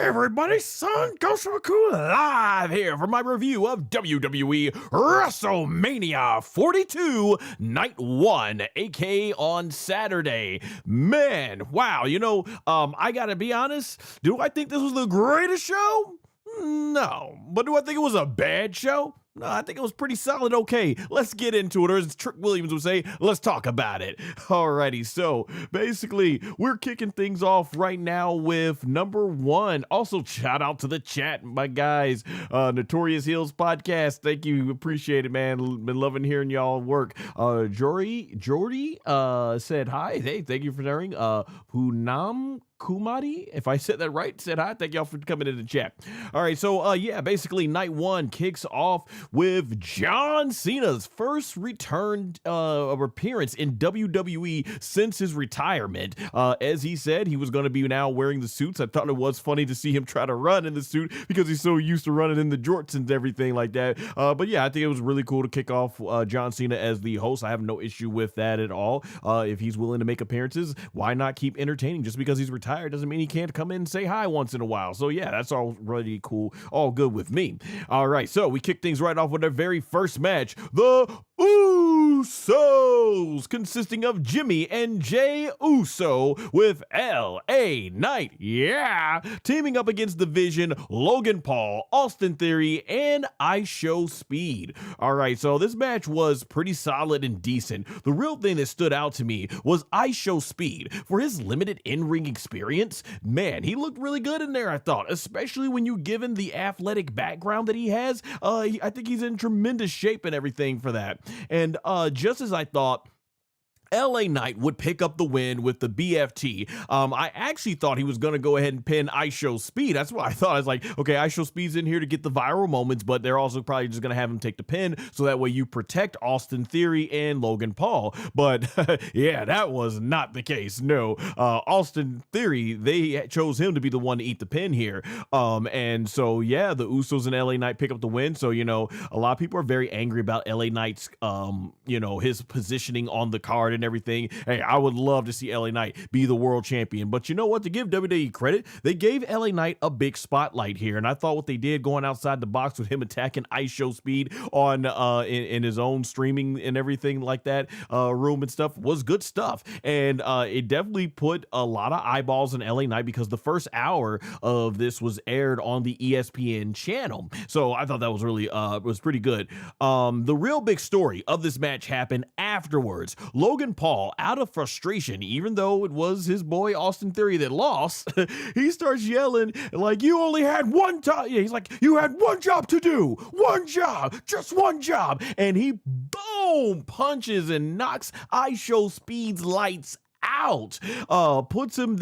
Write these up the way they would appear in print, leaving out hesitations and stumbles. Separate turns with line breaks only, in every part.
Everybody, SonGoshuaku live here for my review of WWE WrestleMania 42 Night 1, aka on Saturday. Man, wow, I gotta be honest, do I think this was the greatest show? No. But do I think it was a bad show? No, I think it was pretty solid. Okay, let's get into it, or as Trick Williams would say, let's talk about it. Alrighty, so basically, we're kicking things off right now with number one. Also, shout out to the chat, my guys. Notorious Heels podcast. Thank you, appreciate it, man. Been loving hearing y'all work. Jordy said hi. Hey, thank you for sharing. Hunam Kumari, if I said that right, said hi. Thank y'all for coming in the chat. All right, so basically night one kicks off with John Cena's first return of appearance in WWE since his retirement. As he said, he was going to be now wearing the suits. I thought it was funny to see him try to run in the suit because he's so used to running in the jorts and everything like that. But yeah, I think it was really cool to kick off John Cena as the host. I have no issue with that at all. If he's willing to make appearances, why not keep entertaining? Just because he's retired doesn't mean he can't come in and say hi once in a while. So yeah, that's all really cool, all good with me. All right, so we kick things right off with our very first match, the Usos, consisting of Jimmy and Jey Uso with LA Knight, teaming up against the Vision, Logan Paul, Austin Theory, and IShowSpeed. All right, so this match was pretty solid and decent. The real thing that stood out to me was IShowSpeed. For his limited in-ring experience, man, he looked really good in there, I thought, especially when you give him the athletic background that he has. I think he's in tremendous shape and everything for that. And just as I thought, LA Knight would pick up the win with the BFT. I actually thought he was going to go ahead and pin IShowSpeed. That's what I thought. I was like, okay, IShowSpeed's in here to get the viral moments, but they're also probably just going to have him take the pin so that way you protect Austin Theory and Logan Paul. But yeah, that was not the case. No, Austin Theory, they chose him to be the one to eat the pin here. And so, yeah, the Usos and LA Knight pick up the win. So, a lot of people are very angry about LA Knight's, his positioning on the card and everything. Hey, I would love to see LA Knight be the world champion, but you know what? To give WWE credit, they gave LA Knight a big spotlight here, and I thought what they did going outside the box with him attacking IShowSpeed on in his own streaming and everything like that room and stuff was good stuff, and it definitely put a lot of eyeballs on LA Knight because the first hour of this was aired on the ESPN channel, so I thought that was really was pretty good. The real big story of this match happened afterwards. Logan Paul, out of frustration, even though it was his boy Austin Theory that lost, he starts yelling like, you only had one time. Yeah, he's like, you had one job to do, one job, just one job. And he boom punches and knocks IShowSpeed's lights out. Puts him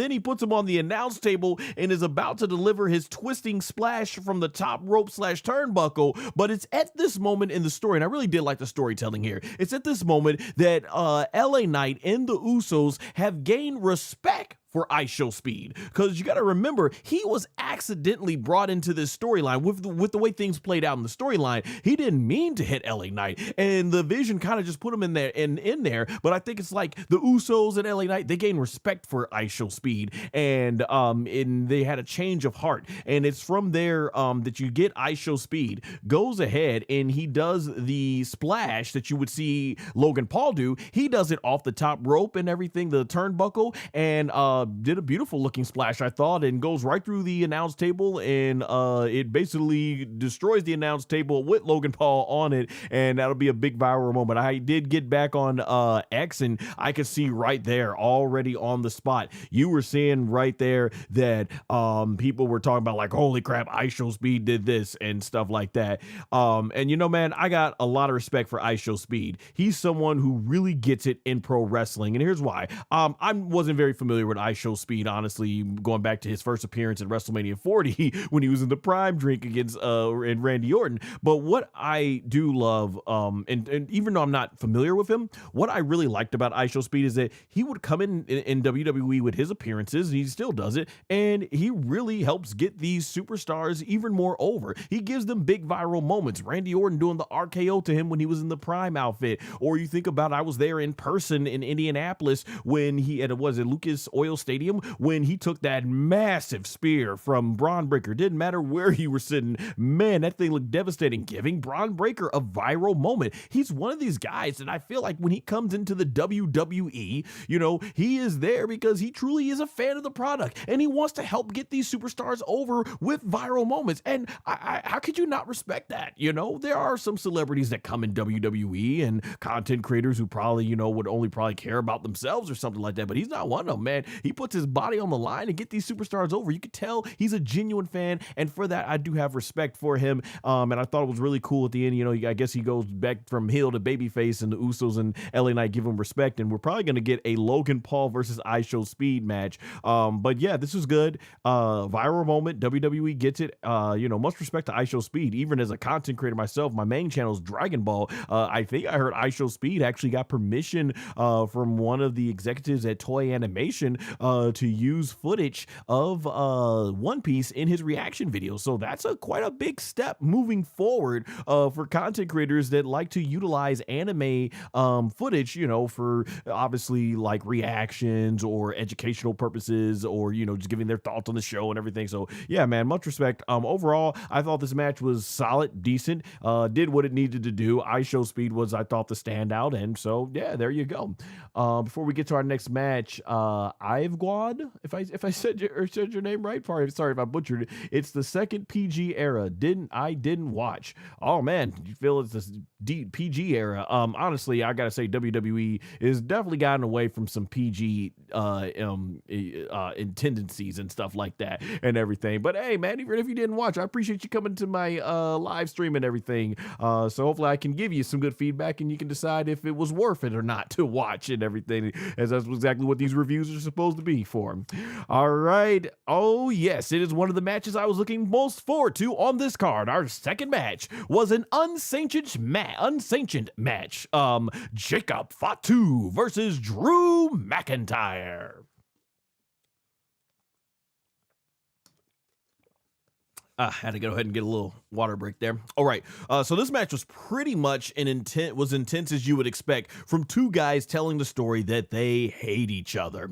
on the announce table and is about to deliver his twisting splash from the top rope / turnbuckle. But it's at this moment in the story, and I really did like the storytelling here. It's at this moment that LA Knight and the Usos have gained respect for IShowSpeed, because you got to remember, he was accidentally brought into this storyline with the way things played out in the storyline. He didn't mean to hit LA Knight, and the Vision kind of just put him in there. But I think it's like the Usos and LA Knight, they gained respect for IShowSpeed, and they had a change of heart, and it's from there that you get IShowSpeed goes ahead and he does the splash that you would see Logan Paul do. He does it off the top rope and everything, the turnbuckle, and did a beautiful looking splash, I thought, and goes right through the announce table, and it basically destroys the announce table with Logan Paul on it, and that'll be a big viral moment. I did get back on X, and I could see right there already on the spot. You were seeing right there that people were talking about like, holy crap, IShowSpeed did this and stuff like that. And man, I got a lot of respect for IShowSpeed. He's someone who really gets it in pro wrestling, and here's why. I wasn't very familiar with IShowSpeed, honestly, going back to his first appearance at WrestleMania 40 when he was in the prime drink against and Randy Orton. But what I do love, and even though I'm not familiar with him, what I really liked about IShowSpeed is that he would come in WWE with his appearances, and he still does it, and he really helps get these superstars even more over. He gives them big viral moments. Randy Orton doing the RKO to him when he was in the prime outfit, or you think about, I was there in person in Indianapolis when he had, was it Lucas Oil Memorial Stadium when he took that massive spear from Braun Breaker. Didn't matter where you were sitting. Man, that thing looked devastating, giving Braun Breaker a viral moment. He's one of these guys that I feel like when he comes into the WWE, you know, he is there because he truly is a fan of the product and he wants to help get these superstars over with viral moments. And how could you not respect that? You know, there are some celebrities that come in WWE and content creators who probably, you know, would only probably care about themselves or something like that, but he's not one of them, man. He puts his body on the line and get these superstars over. You could tell he's a genuine fan, and for that, I do have respect for him. And I thought it was really cool at the end. You know, I guess he goes back from heel to babyface, and the Usos and LA Knight give him respect, and we're probably going to get a Logan Paul versus IShowSpeed match. But yeah, this was good. Viral moment. WWE gets it. You know, much respect to IShowSpeed. Even as a content creator myself, my main channel is Dragon Ball. I think I heard IShowSpeed actually got permission from one of the executives at Toei Animation to use footage of One Piece in his reaction video. So that's quite a big step moving forward for content creators that like to utilize anime footage, you know, for obviously like reactions or educational purposes, or, you know, just giving their thoughts on the show and everything. So yeah, man, much respect. Overall, I thought this match was solid, decent, did what it needed to do. IShowSpeed was, I thought, the standout, and so yeah, there you go. Before we get to our next match, Ivegwad, if I said your name right, sorry if I butchered it. It's the second PG era. Didn't watch. Oh man, you feel it's this deep PG era. Honestly, I gotta say WWE is definitely gotten away from some PG tendencies and stuff like that and everything. But hey, man, even if you didn't watch, I appreciate you coming to my live stream and everything. So hopefully I can give you some good feedback and you can decide if it was worth it or not to watch and everything, as that's exactly what these reviews are supposed to be for. All right. Oh yes, it is one of the matches I was looking most forward to on this card. Our second match was an unsanctioned match. Jacob Fatu versus Drew McIntyre. I had to go ahead and get a little water break there. All right. So this match was pretty much intense as you would expect from two guys telling the story that they hate each other.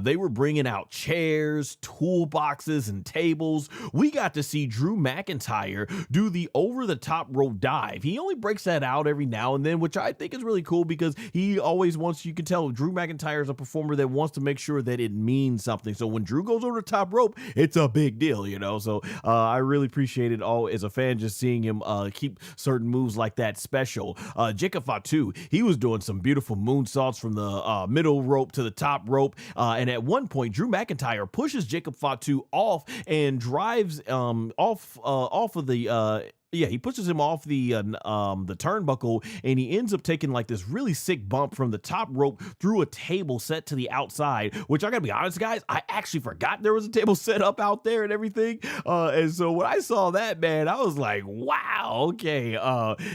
They were bringing out chairs, toolboxes, and tables. We got to see Drew McIntyre do the over-the-top rope dive. He only breaks that out every now and then, which I think is really cool because he always wants, you can tell Drew McIntyre is a performer that wants to make sure that it means something. So when Drew goes over the top rope, it's a big deal, you know? So I really appreciate it all as a fan, just seeing him keep certain moves like that special. Jacob Fatu, he was doing some beautiful moonsaults from the middle rope to the top rope. And at one point, Drew McIntyre pushes Jacob Fatu off and drives off of the he pushes him off the turnbuckle, and he ends up taking like this really sick bump from the top rope through a table set to the outside, which I gotta be honest, guys, I actually forgot there was a table set up out there and everything. And so when I saw that, man, I was like, wow, okay.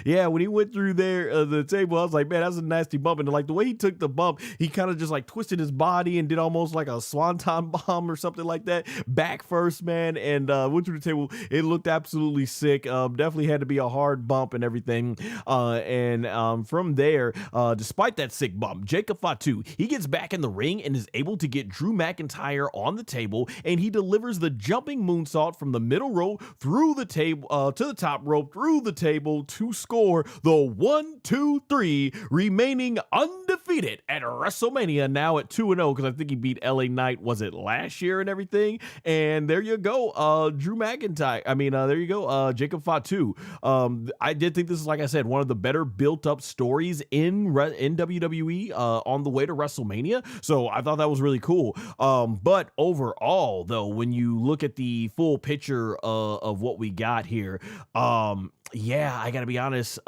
Yeah, when he went through there, the table, I was like, man, that's a nasty bump. And like the way he took the bump, he kind of just like twisted his body and did almost like a swanton bomb or something like that, back first, man, and went through the table. It looked absolutely sick. Definitely had to be a hard bump and everything. From there, despite that sick bump, Jacob Fatu, he gets back in the ring and is able to get Drew McIntyre on the table, and he delivers the jumping moonsault from the middle rope through the table to the top rope through the table to score the 1-2-3, remaining undefeated at WrestleMania, now at 2-0, because I think he beat LA Knight, was it last year and everything? And there you go, Drew McIntyre. There you go, Jacob Fatu. I did think this is, like I said, one of the better built up stories in WWE on the way to WrestleMania. So I thought that was really cool. But overall, though, when you look at the full picture of what we got here, yeah, I gotta be honest.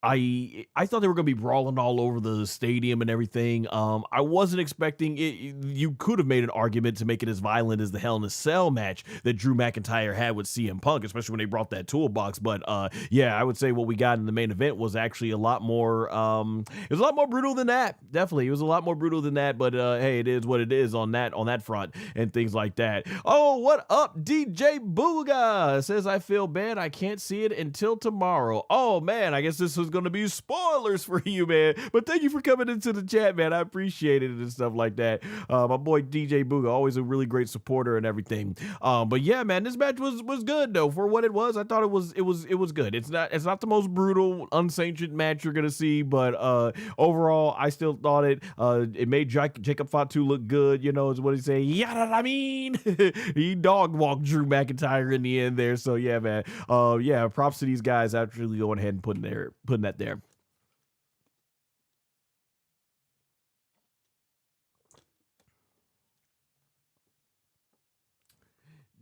I thought they were going to be brawling all over the stadium and everything. I wasn't expecting it. You could have made an argument to make it as violent as the Hell in a Cell match that Drew McIntyre had with CM Punk, especially when they brought that toolbox. But yeah, I would say what we got in the main event was actually a lot more. It was a lot more brutal than that. Definitely, it was a lot more brutal than that. But hey, it is what it is on that front and things like that. Oh, what up, DJ Booga? Says I feel bad. I can't see it until tomorrow. Oh man, I guess this was going to be spoilers for you, man. But thank you for coming into the chat, man. I appreciate it and stuff like that. My boy DJ Booga, always a really great supporter and everything. But yeah, man, this match was good though for what it was. I thought it was good. It's not the most brutal unsanctioned match you're gonna see, but overall, I still thought it made Jacob Fatu look good. You know, is what he say. Yada, I mean, he dog walked Drew McIntyre in the end there. So yeah, man. Yeah, props to these guys actually going ahead and putting that there.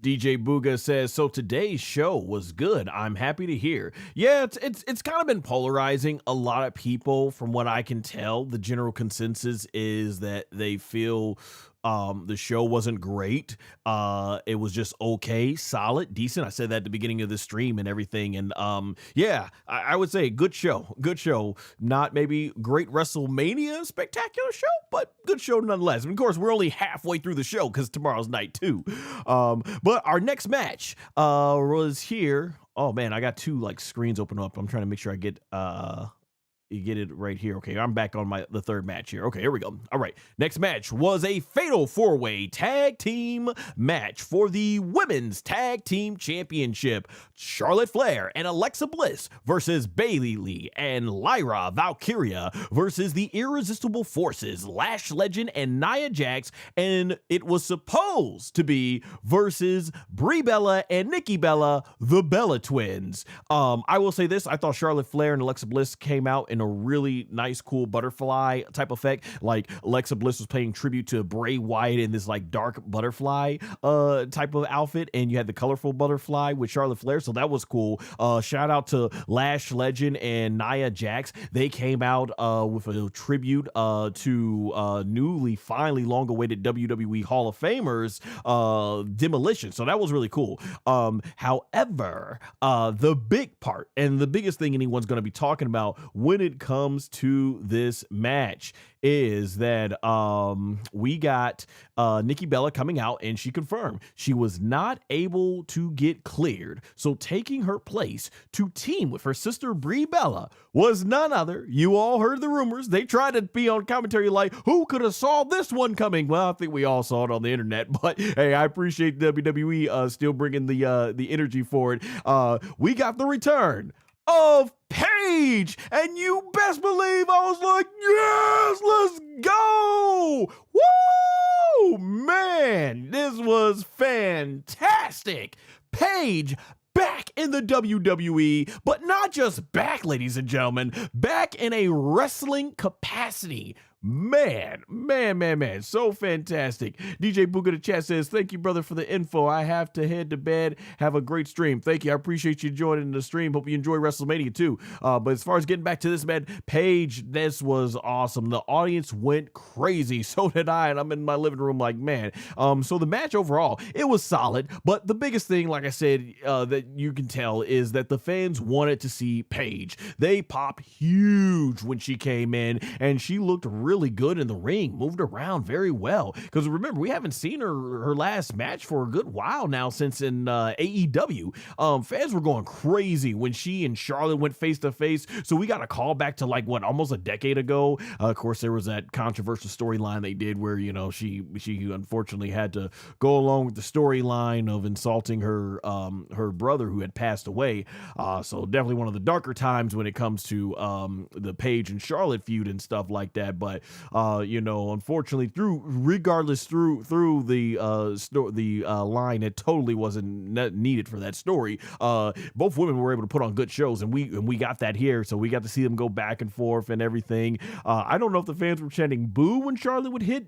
DJ Booga says, so today's show was good. I'm happy to hear. Yeah, it's kind of been polarizing. A lot of people, from what I can tell, the general consensus is that they feel the show wasn't great. It was just okay, solid, decent. I said that at the beginning of the stream and everything. And yeah, I would say good show. Not maybe great WrestleMania spectacular show, but good show nonetheless. And of course, we're only halfway through the show because tomorrow's night too. But our next match was here. Oh man, I got two like screens open up. I'm trying to make sure I get you get it right here. Okay, I'm back on the third match here. Okay, here we go. All right, next match was a fatal four-way tag team match for the Women's Tag Team Championship. Charlotte Flair and Alexa Bliss versus Bayley and Lyra Valkyria versus the Irresistible Forces, Lash Legend and Nia Jax, and it was supposed to be versus Brie Bella and Nikki Bella, the Bella Twins. I will say this, I thought Charlotte Flair and Alexa Bliss came out in a really nice, cool butterfly type effect. Like Alexa Bliss was paying tribute to Bray Wyatt in this like dark butterfly type of outfit, and you had the colorful butterfly with Charlotte Flair, so that was cool. Shout out to Lash Legend and Nia Jax. They came out with a tribute to newly, finally long-awaited WWE Hall of Famers, Demolition, so that was really cool. However, the big part and the biggest thing anyone's going to be talking about when it comes to this match is that we got Nikki Bella coming out, and she confirmed she was not able to get cleared. So taking her place to team with her sister Brie Bella was none other. You all heard the rumors. They tried to be on commentary like, who could have saw this one coming? Well, I think we all saw it on the internet, but hey, I appreciate WWE still bringing the energy for it. We got the return of Paige, and you best believe I was like, yes, let's go. Woo, man, this was fantastic. Paige back in the WWE, but not just back, ladies and gentlemen, back in a wrestling capacity. Man, so fantastic. DJ Booga the chat says, thank you, brother, for the info. I have to head to bed. Have a great stream. Thank you. I appreciate you joining the stream. Hope you enjoy WrestleMania too. But as far as getting back to this, man, Paige, this was awesome. The audience went crazy. So did I, and I'm in my living room like, man. So the match overall, it was solid. But the biggest thing, like I said, that you can tell is that the fans wanted to see Paige. They popped huge when she came in, and she looked really good in the ring, moved around very well. Because remember, we haven't seen her last match for a good while now, since in AEW. Fans were going crazy when she and Charlotte went face to face. So we got a call back to like what, almost a decade ago. Of course, there was that controversial storyline they did where, you know, she unfortunately had to go along with the storyline of insulting her brother who had passed away. So definitely one of the darker times when it comes to the Paige and Charlotte feud and stuff like that. But you know, unfortunately, through the line, it totally wasn't needed for that story. Both women were able to put on good shows, and we got that here, so we got to see them go back and forth and everything. I don't know if the fans were chanting boo when Charlotte would hit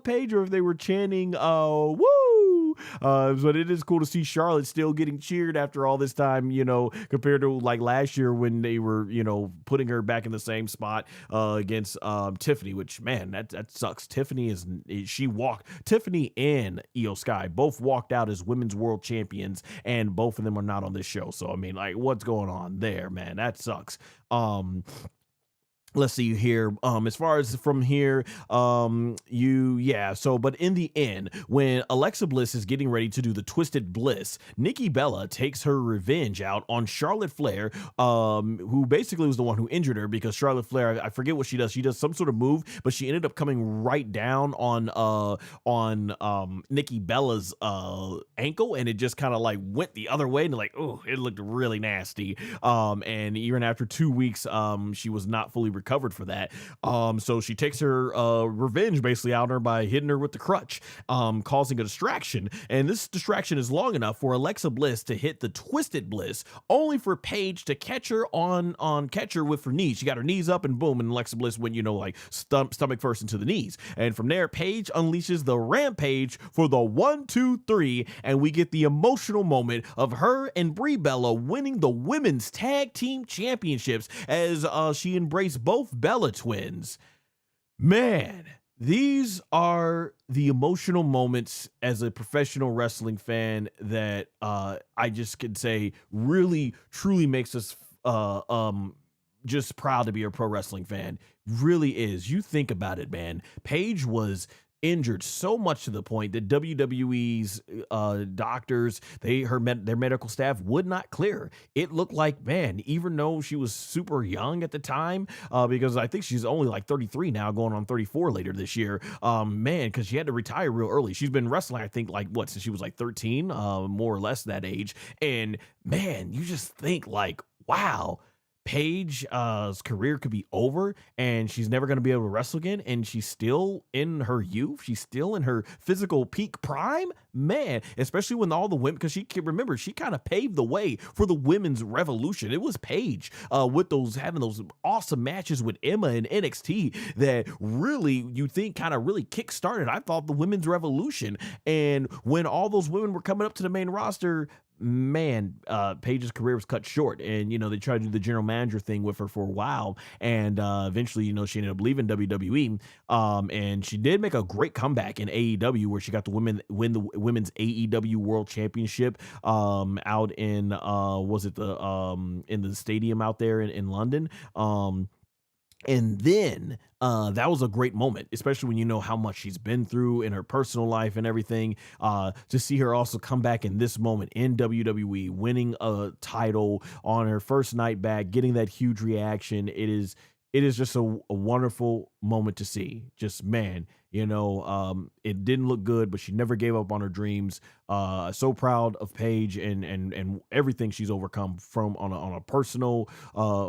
Paige, or if they were chanting woo. But it is cool to see Charlotte still getting cheered after all this time, you know, compared to like last year when they were, you know, putting her back in the same spot against Tiffany, which, man, that sucks. Tiffany and Io Sky both walked out as women's world champions, and both of them are not on this show. So I mean, like, what's going on there, man? That sucks. let's see here. As far as from here, but in the end, when Alexa Bliss is getting ready to do the Twisted Bliss, Nikki Bella takes her revenge out on Charlotte Flair, who basically was the one who injured her, because Charlotte Flair, I forget what she does. She does some sort of move, but she ended up coming right down on Nikki Bella's ankle, and it just kind of like went the other way, and like, oh, it looked really nasty. And even after 2 weeks, she was not fully recovered for that. So she takes her revenge basically out on her by hitting her with the crutch, causing a distraction. And this distraction is long enough for Alexa Bliss to hit the Twisted Bliss, only for Paige to catch her catch her with her knees. She got her knees up, and boom, and Alexa Bliss went, like stomach first into the knees. And from there, Paige unleashes the Rampage for the 1, 2, 3, and we get the emotional moment of her and Brie Bella winning the women's tag team championships as she embraced both Bella twins. Man, these are the emotional moments as a professional wrestling fan that I just could say really, truly makes us just proud to be a pro wrestling fan. Really is. You think about it, man. Paige was injured so much to the point that WWE's doctors, their medical staff would not clear her. It looked like, man, even though she was super young at the time, because I think she's only like 33 now, going on 34 later this year, man, because she had to retire real early. She's been wrestling, I think, like since she was like 13, more or less that age. And man, you just think like, wow, Paige's career could be over and she's never going to be able to wrestle again, and she's still in her youth. She's still in her physical peak prime, man, especially when all the women, because she kind of paved the way for the women's revolution. It was Paige with having those awesome matches with Emma in NXT that really, you think, kind of really kick-started, I thought, the women's revolution. And when all those women were coming up to the main roster, man, Paige's career was cut short, and they tried to do the general manager thing with her for a while, and eventually, she ended up leaving WWE, and she did make a great comeback in AEW, where she got to win the women's AEW World Championship out in in the stadium out there in London. And then that was a great moment, especially when you know how much she's been through in her personal life and everything. To see her also come back in this moment in WWE, winning a title on her first night back, getting that huge reaction. It is just a wonderful moment to see. Just, man, it didn't look good, but she never gave up on her dreams. So proud of Paige and everything she's overcome from on a personal,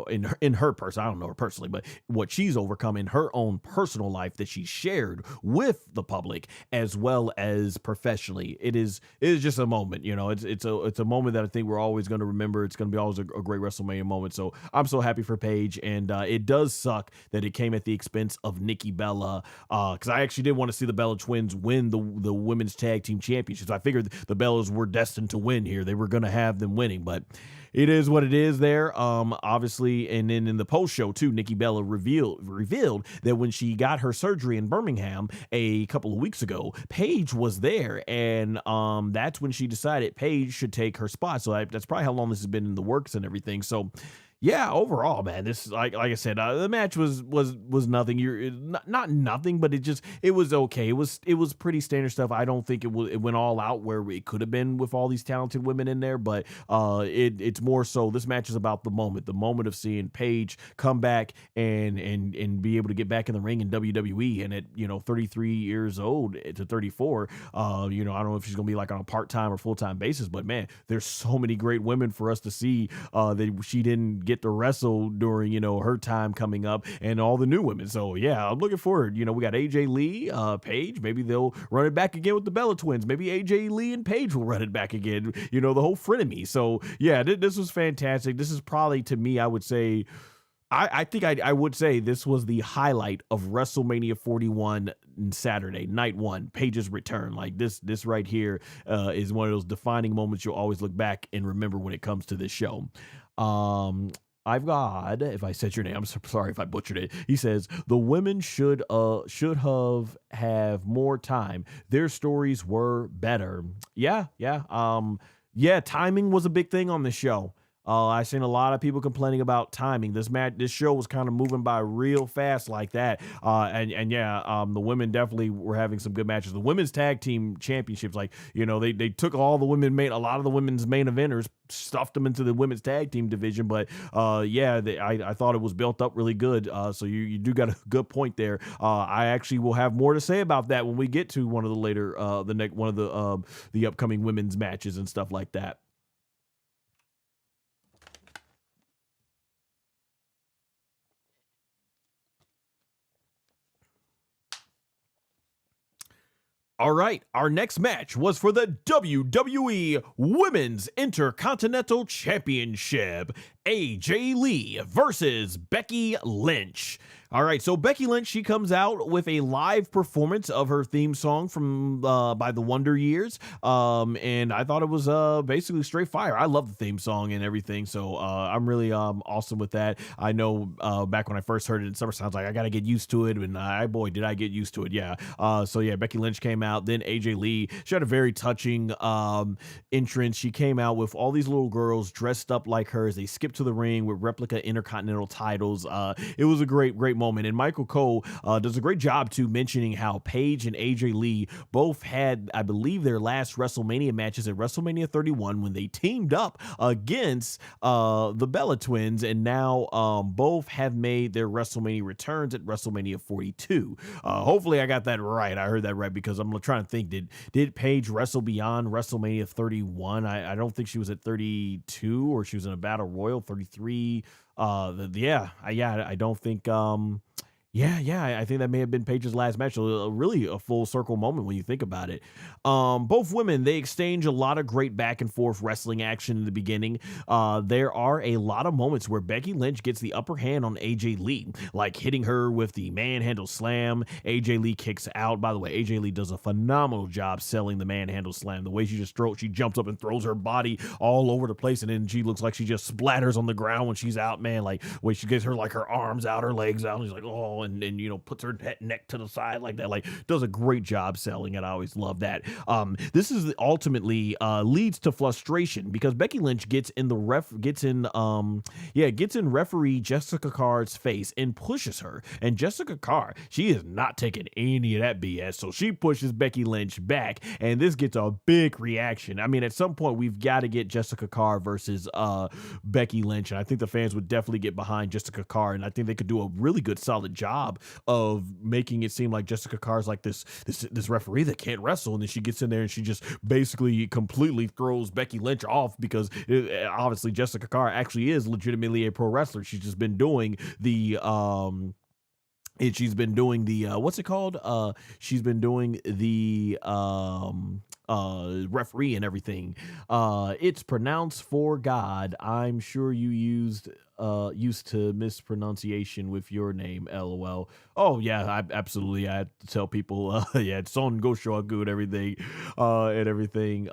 in her person. I don't know her personally, but what she's overcome in her own personal life that she shared with the public as well as professionally. It is just a moment. It's a moment that I think we're always going to remember. It's going to be always a great WrestleMania moment. So I'm so happy for Paige, and it does suck that it came at the expense of Nikki Bella, because I actually did want to see the Bella twins win the women's tag team championships. I figured the Bellas were destined to win here. They were going to have them winning, but it is what it is there. Obviously, and then in the post show too, Nikki Bella revealed that when she got her surgery in Birmingham a couple of weeks ago, Paige was there, and that's when she decided Paige should take her spot. So that's probably how long this has been in the works and everything. So yeah, overall, man, this, like I said, the match was nothing. Not nothing, but it was okay. It was pretty standard stuff. I don't think it went all out where it could have been with all these talented women in there, but it's more so this match is about the moment of seeing Paige come back and be able to get back in the ring in WWE, and at 33 years old to 34, I don't know if she's gonna be like on a part-time or full-time basis, but man, there's so many great women for us to see that she didn't get to wrestle during her time coming up, and all the new women. So yeah, I'm looking forward. We got AJ Lee, Paige. Maybe they'll run it back again with the Bella twins. Maybe AJ Lee and Paige will run it back again. The whole frenemy. So yeah, this was fantastic. This is probably, to me, I would say, I think I would say this was the highlight of WrestleMania 41 Saturday, night one, Paige's return. Like this right here is one of those defining moments you'll always look back and remember when it comes to this show. I've got, if I said your name, I'm sorry if I butchered it. He says the women should have more time. Their stories were better. Yeah. Timing was a big thing on the show. I seen a lot of people complaining about timing. This show was kind of moving by real fast like that. And yeah, the women definitely were having some good matches. The women's tag team championships, like, you know, they took all the a lot of the women's main eventers, stuffed them into the women's tag team division. But yeah, I thought it was built up really good. So you do got a good point there. I actually will have more to say about that when we get to one of the later one of the upcoming women's matches and stuff like that. All right, our next match was for the WWE Women's Intercontinental Championship. AJ Lee versus Becky Lynch. All right, so Becky Lynch, she comes out with a live performance of her theme song from by the Wonder Years, and I thought it was basically straight fire. I love the theme song and everything, so I'm really awesome with that. I know back when I first heard it in SummerSlam, I was like, I gotta get used to it, and boy, did I get used to it. Yeah. So yeah, Becky Lynch came out. Then AJ Lee, she had a very touching entrance. She came out with all these little girls dressed up like her as they skipped to the ring with replica Intercontinental titles. It was a great moment. And Michael Cole does a great job too, mentioning how Paige and AJ Lee both had, I believe, their last WrestleMania matches at WrestleMania 31 when they teamed up against the Bella Twins, and now both have made their WrestleMania returns at WrestleMania 42. Hopefully I got that right. I heard that right, because I'm trying to think, did Paige wrestle beyond WrestleMania 31? I don't think she was at 32, or she was in a Battle Royal 33. I don't think I think that may have been Paige's last match. Really a full circle moment when you think about it. Both women, they exchange a lot of great back and forth wrestling action in the beginning. There are a lot of moments where Becky Lynch gets the upper hand on AJ Lee, like hitting her with the manhandle slam. AJ Lee kicks out. By the way, AJ Lee does a phenomenal job selling the manhandle slam. The way she jumps up and throws her body all over the place, and then she looks like she just splatters on the ground when she's out, man. Like when she gets her arms out, her legs out, and she's like, oh, and you know, puts her neck to the side like that. Like, does a great job selling it. I always love that. This is ultimately leads to frustration, because Becky Lynch gets in referee Jessica Carr's face and pushes her. And Jessica Carr, she is not taking any of that BS, so she pushes Becky Lynch back, and this gets a big reaction. I mean, at some point we've got to get Jessica Carr versus Becky Lynch, and I think the fans would definitely get behind Jessica Carr, and I think they could do a really good solid job of making it seem like Jessica Carr's like this referee that can't wrestle, and then she gets in there and she just basically completely throws Becky Lynch off, because obviously Jessica Carr actually is legitimately a pro wrestler. She's just been doing the what's it called? She's been doing the referee and everything. It's pronounced for God. I'm sure you used to mispronunciation with your name, LOL. Oh yeah, absolutely. I had to tell people, it's SonGoshuaku and everything.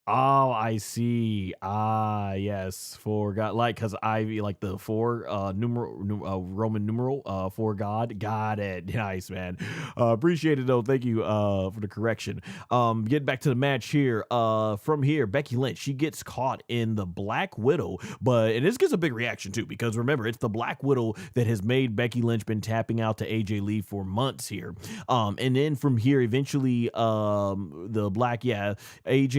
Oh, I see. Yes, for God, because I like the Roman numeral for God. Got it. Nice, man. Appreciate it though. Thank you for the correction. Getting back to the match here. From here, Becky Lynch, she gets caught in the Black Widow, and this gets a big reaction too, because remember, it's the Black Widow that has made Becky Lynch been tapping out to AJ Lee for months here. And then from here, eventually, AJ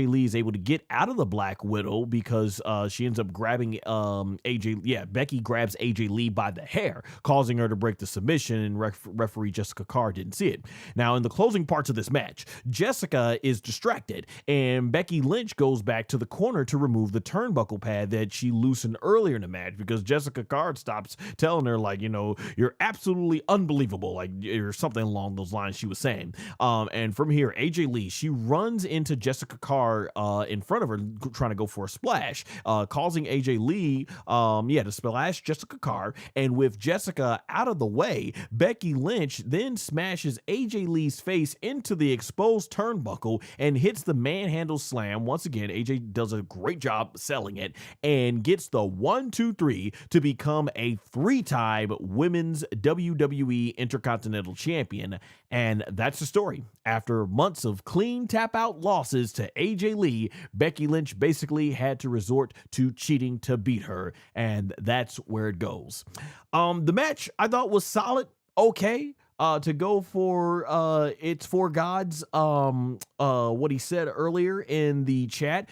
Lee is able to get out of the Black Widow, because she ends up grabbing Becky grabs AJ Lee by the hair, causing her to break the submission, and referee Jessica Carr didn't see it. Now, in the closing parts of this match, Jessica is distracted, and Becky Lynch goes back to the corner to remove the turnbuckle pad that she loosened earlier in the match, because Jessica Carr stops telling her, like, you know, you're absolutely unbelievable, like, or something along those lines she was saying. And from here, AJ Lee, she runs into Jessica Carr in front of her, trying to go for a splash, causing AJ Lee to splash Jessica Carr. And with Jessica out of the way, Becky Lynch then smashes AJ Lee's face into the exposed turnbuckle and hits the manhandle slam. Once again, AJ does a great job selling it and gets the 1, 2, 3 to become a 3-time women's WWE Intercontinental Champion. And that's the story. After months of clean tap out losses to AJ Lee, Becky Lynch basically had to resort to cheating to beat her, and that's where it goes. The match I thought was solid, okay. To go for it's for God's what he said earlier in the chat,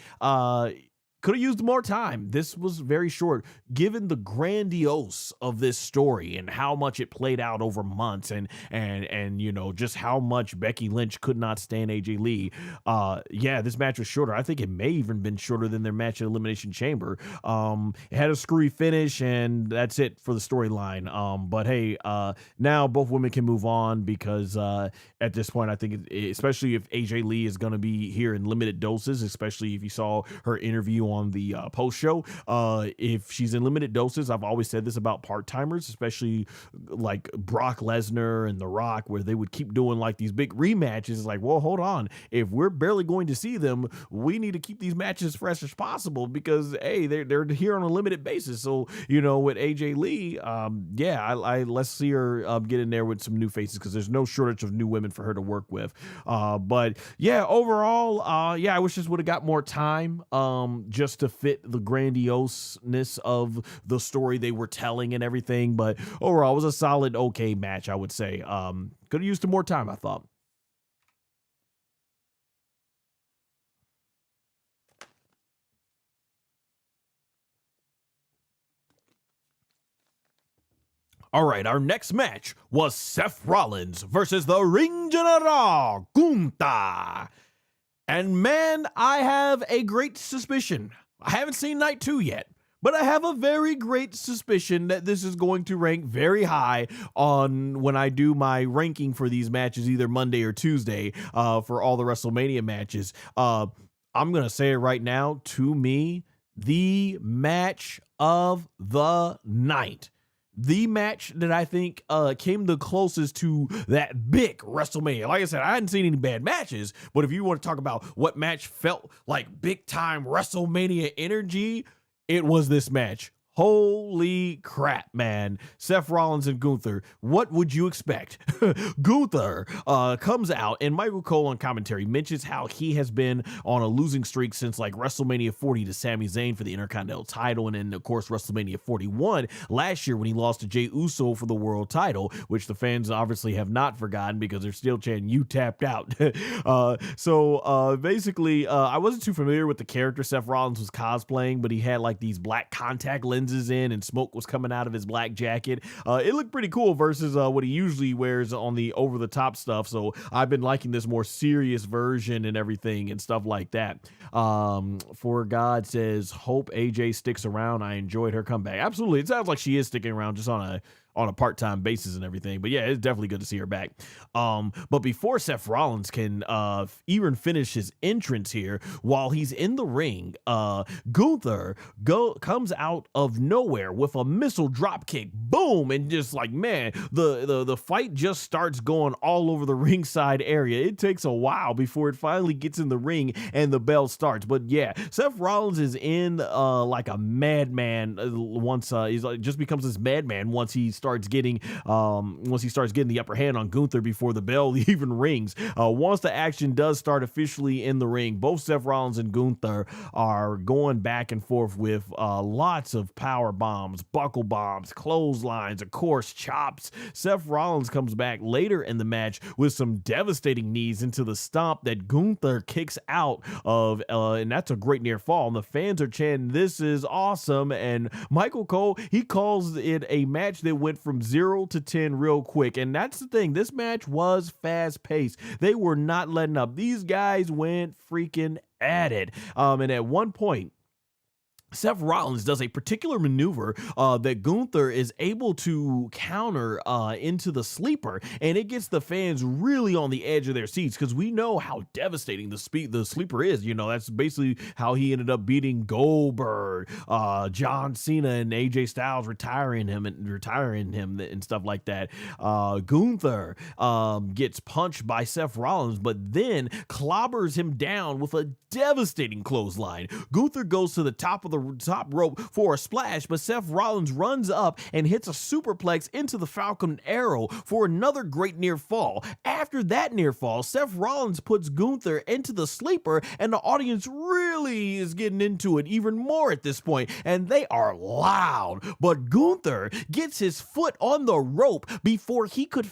could have used more time. This was very short, given the grandiose of this story and how much it played out over months, and you know, just how much Becky Lynch could not stand AJ Lee. Yeah, this match was shorter. I think it may even been shorter than their match at Elimination Chamber. It had a screwy finish, and that's it for the storyline. But hey, now both women can move on, because at this point, I think, especially if AJ Lee is going to be here in limited doses, especially if you saw her interview on the post show, if she's in limited doses, I've always said this about part-timers, especially like Brock Lesnar and The Rock, where they would keep doing like these big rematches. Like, well, hold on, if we're barely going to see them, we need to keep these matches fresh as possible, because hey, they're here on a limited basis. So, you know, with AJ Lee, yeah, let's see her get in there with some new faces, because there's no shortage of new women for her to work with. But yeah, overall, yeah, I wish this would have got more time, just to fit the grandioseness of the story they were telling and everything. But overall, it was a solid, okay match, I would say. Could have used some more time, I thought. All right, our next match was Seth Rollins versus the Ring General, Gunther. And man, I have a great suspicion. I haven't seen Night 2 yet, but I have a very great suspicion that this is going to rank very high on when I do my ranking for these matches, either Monday or Tuesday, for all the WrestleMania matches. I'm going to say it right now, to me, the match of the night. The match that I think came the closest to that big WrestleMania. Like I said, I hadn't seen any bad matches, but if you want to talk about what match felt like big time WrestleMania energy, it was this match. Holy crap, man. Seth Rollins and Gunther. What would you expect? Gunther comes out, and Michael Cole on commentary mentions how he has been on a losing streak since like WrestleMania 40 to Sami Zayn for the Intercontinental title, and then of course WrestleMania 41 last year when he lost to Jey Uso for the world title, which the fans obviously have not forgotten because they're still chanting, "You tapped out." So basically, I wasn't too familiar with the character Seth Rollins was cosplaying, but he had like these black contact lenses in, and smoke was coming out of his black jacket. It looked pretty cool versus what he usually wears on the over-the-top stuff. So I've been liking this more serious version and everything and stuff like that. For God says, hope AJ sticks around. I enjoyed her comeback. Absolutely. It sounds like she is sticking around, just on a part-time basis and everything. But yeah, it's definitely good to see her back. But before Seth Rollins can even finish his entrance here, while he's in the ring, Gunther comes out of nowhere with a missile drop kick, boom, and just like, man, the fight just starts going all over the ringside area. It takes a while before it finally gets in the ring and the bell starts. But yeah, Seth Rollins is in like a madman once he's like, just becomes this madman once he starts getting the upper hand on Gunther before the bell even rings. Once the action does start officially in the ring, both Seth Rollins and Gunther are going back and forth with lots of power bombs, buckle bombs, clotheslines, of course, chops. Seth Rollins comes back later in the match with some devastating knees into the stomp that Gunther kicks out of, and that's a great near fall. And the fans are chanting, "This is awesome." And Michael Cole, he calls it a match that went from 0 to 10 real quick. And that's the thing, this match was fast paced. They were not letting up. These guys went freaking at it. And at one point, Seth Rollins does a particular maneuver that Gunther is able to counter into the sleeper, and it gets the fans really on the edge of their seats, because we know how devastating the sleeper is. You know, that's basically how he ended up beating Goldberg, John Cena, and AJ Styles, retiring him and stuff like that. Gunther gets punched by Seth Rollins, but then clobbers him down with a devastating clothesline. Gunther goes to the top of the the top rope for a splash, but Seth Rollins runs up and hits a superplex into the Falcon Arrow for another great near fall. After that near fall, Seth Rollins puts Gunther into the sleeper, and the audience really is getting into it even more at this point, and they are loud. But Gunther gets his foot on the rope before he could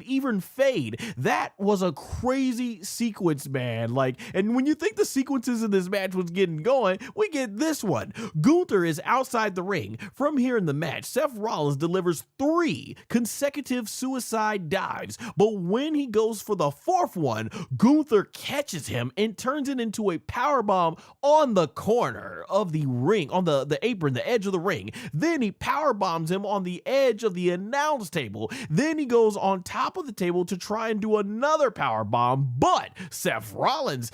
even fade. That was a crazy sequence, man. And when you think the sequences in this match was getting going, we get this one. Gunther is outside the ring. From here in the match, Seth Rollins delivers 3 consecutive suicide dives, but when he goes for the 4th one, Gunther catches him and turns it into a powerbomb on the corner of the ring, on the apron, the edge of the ring. Then he powerbombs him on the edge of the announce table. Then he goes on top of the table to try and do another powerbomb, but Seth Rollins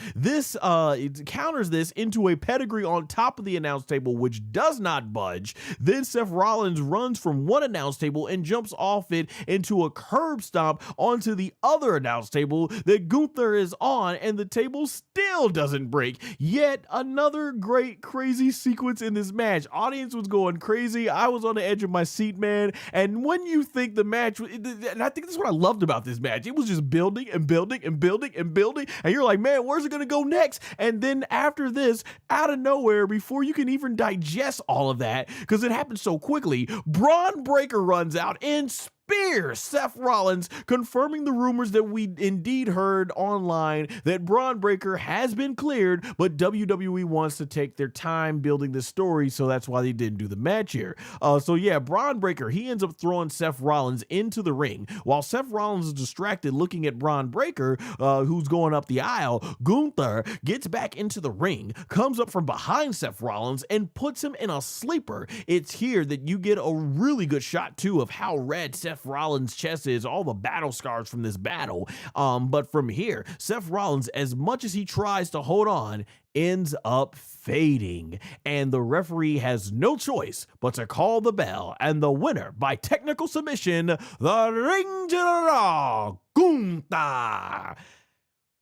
counters this into a pedigree on top of the announce table, which does not budge. Then Seth Rollins runs from one announce table and jumps off it into a curb stomp onto the other announce table that Gunther is on, and the table still doesn't break. Yet another great crazy sequence in this match. Audience was going crazy. I was on the edge of my seat, man. And when you think the match, and I think that's what I loved about this match, it was just building and building and building and building, and you're like, man, where's it gonna go next? And then after this, out of nowhere, before you can even digest all of that, because it happened so quickly, Braun Breaker runs out and spears Seth Rollins, confirming the rumors that we indeed heard online that Braun Breaker has been cleared, but WWE wants to take their time building the story, so that's why they didn't do the match here. So yeah, Braun Breaker, he ends up throwing Seth Rollins into the ring. While Seth Rollins is distracted looking at Braun Breaker, who's going up the aisle, Gunther gets back into the ring, comes up from behind Seth Rollins, and puts him in a sleeper. It's here that you get a really good shot, too, of how red Seth Rollins' chest is, all the battle scars from this battle. But from here, Seth Rollins, as much as he tries to hold on, ends up fading, and the referee has no choice but to call the bell, and the winner by technical submission, the Ring General, Gunther.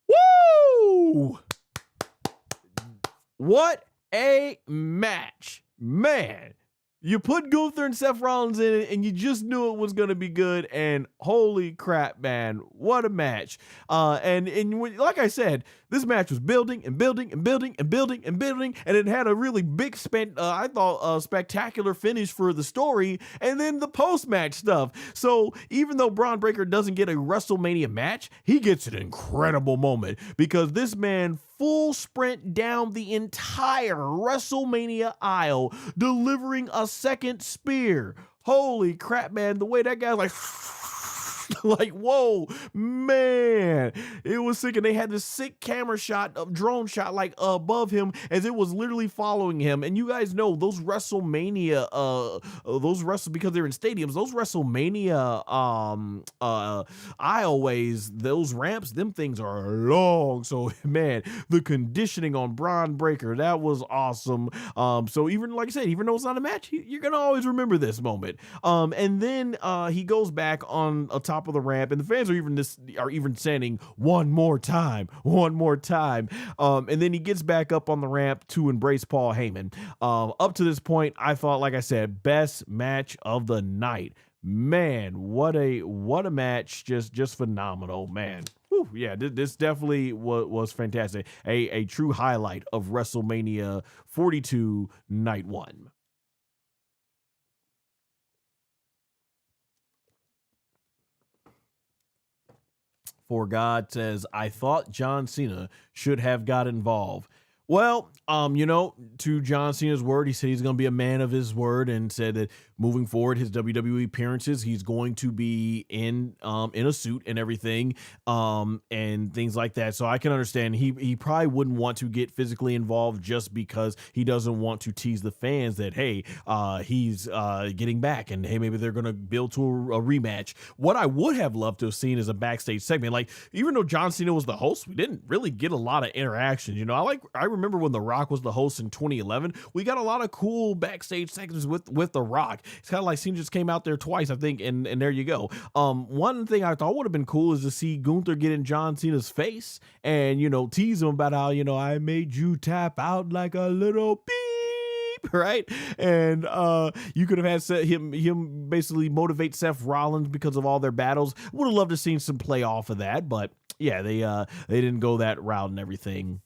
Woo! What a match, man. You put Gunther and Seth Rollins in it, and you just knew it was going to be good, and holy crap, man, what a match. Like I said, this match was building and building and building and building and building, and it had a really big, spectacular finish for the story, and then the post-match stuff. So even though Braun Breaker doesn't get a WrestleMania match, he gets an incredible moment, because this man full sprint down the entire WrestleMania aisle, delivering a second spear. Holy crap, man. The way that guy's like, like, whoa, man. It was sick, and they had this sick camera shot, drone shot, like above him, as it was literally following him. And you guys know those WrestleMania, because they're in stadiums, those WrestleMania aisleways, those ramps, them things are long. So man, the conditioning on Braun Breaker, that was awesome. So even, like I said, even though it's not a match, you're gonna always remember this moment. And then he goes back on a top of the ramp, and the fans are even saying one more time. And then he gets back up on the ramp to embrace Paul Heyman. Up to this point, I thought, like I said, best match of the night. Man, what a match. Just phenomenal, man. Whew, yeah, this definitely was fantastic. A true highlight of WrestleMania 42 night 1. For God says, I thought John Cena should have got involved. Well, to John Cena's word, he said he's going to be a man of his word, and said that moving forward, his WWE appearances, he's going to be in a suit and everything, and things like that. So I can understand he probably wouldn't want to get physically involved, just because he doesn't want to tease the fans that, hey, he's getting back, and hey, maybe they're going to build to a rematch. What I would have loved to have seen is a backstage segment. Like, even though John Cena was the host, we didn't really get a lot of interactions. I remember when The Rock was the host in 2011, we got a lot of cool backstage segments with The Rock. It's kind of like Cena just came out there twice, I think, and there you go. One thing I thought would have been cool is to see Gunther get in John Cena's face and, tease him about how, I made you tap out like a little beep. beep, right? And you could have had him basically motivate Seth Rollins because of all their battles. Would have loved to seen some play off of that, but yeah, they didn't go that route and everything.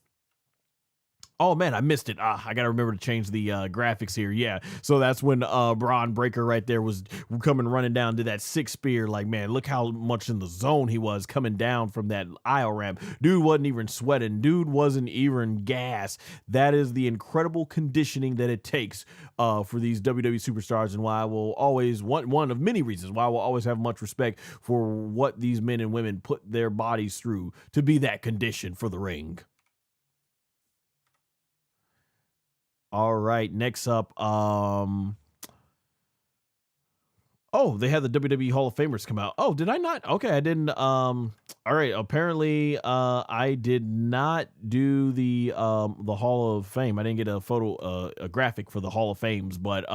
Oh man, I missed it. I gotta remember to change the graphics here. Yeah, so that's when Braun Breaker right there was coming running down to that 6 spear. Like, man, look how much in the zone he was coming down from that aisle ramp. Dude wasn't even sweating. Dude wasn't even gas. That is the incredible conditioning that it takes for these WWE superstars, and why I will always one of many reasons why I will always have much respect for what these men and women put their bodies through to be that conditioned for the ring. All right, next up, oh, they had the WWE Hall of Famers come out. Oh, did I not? Okay, I didn't. All right. Apparently, I did not do the Hall of Fame. I didn't get a photo, a graphic for the Hall of Fames. But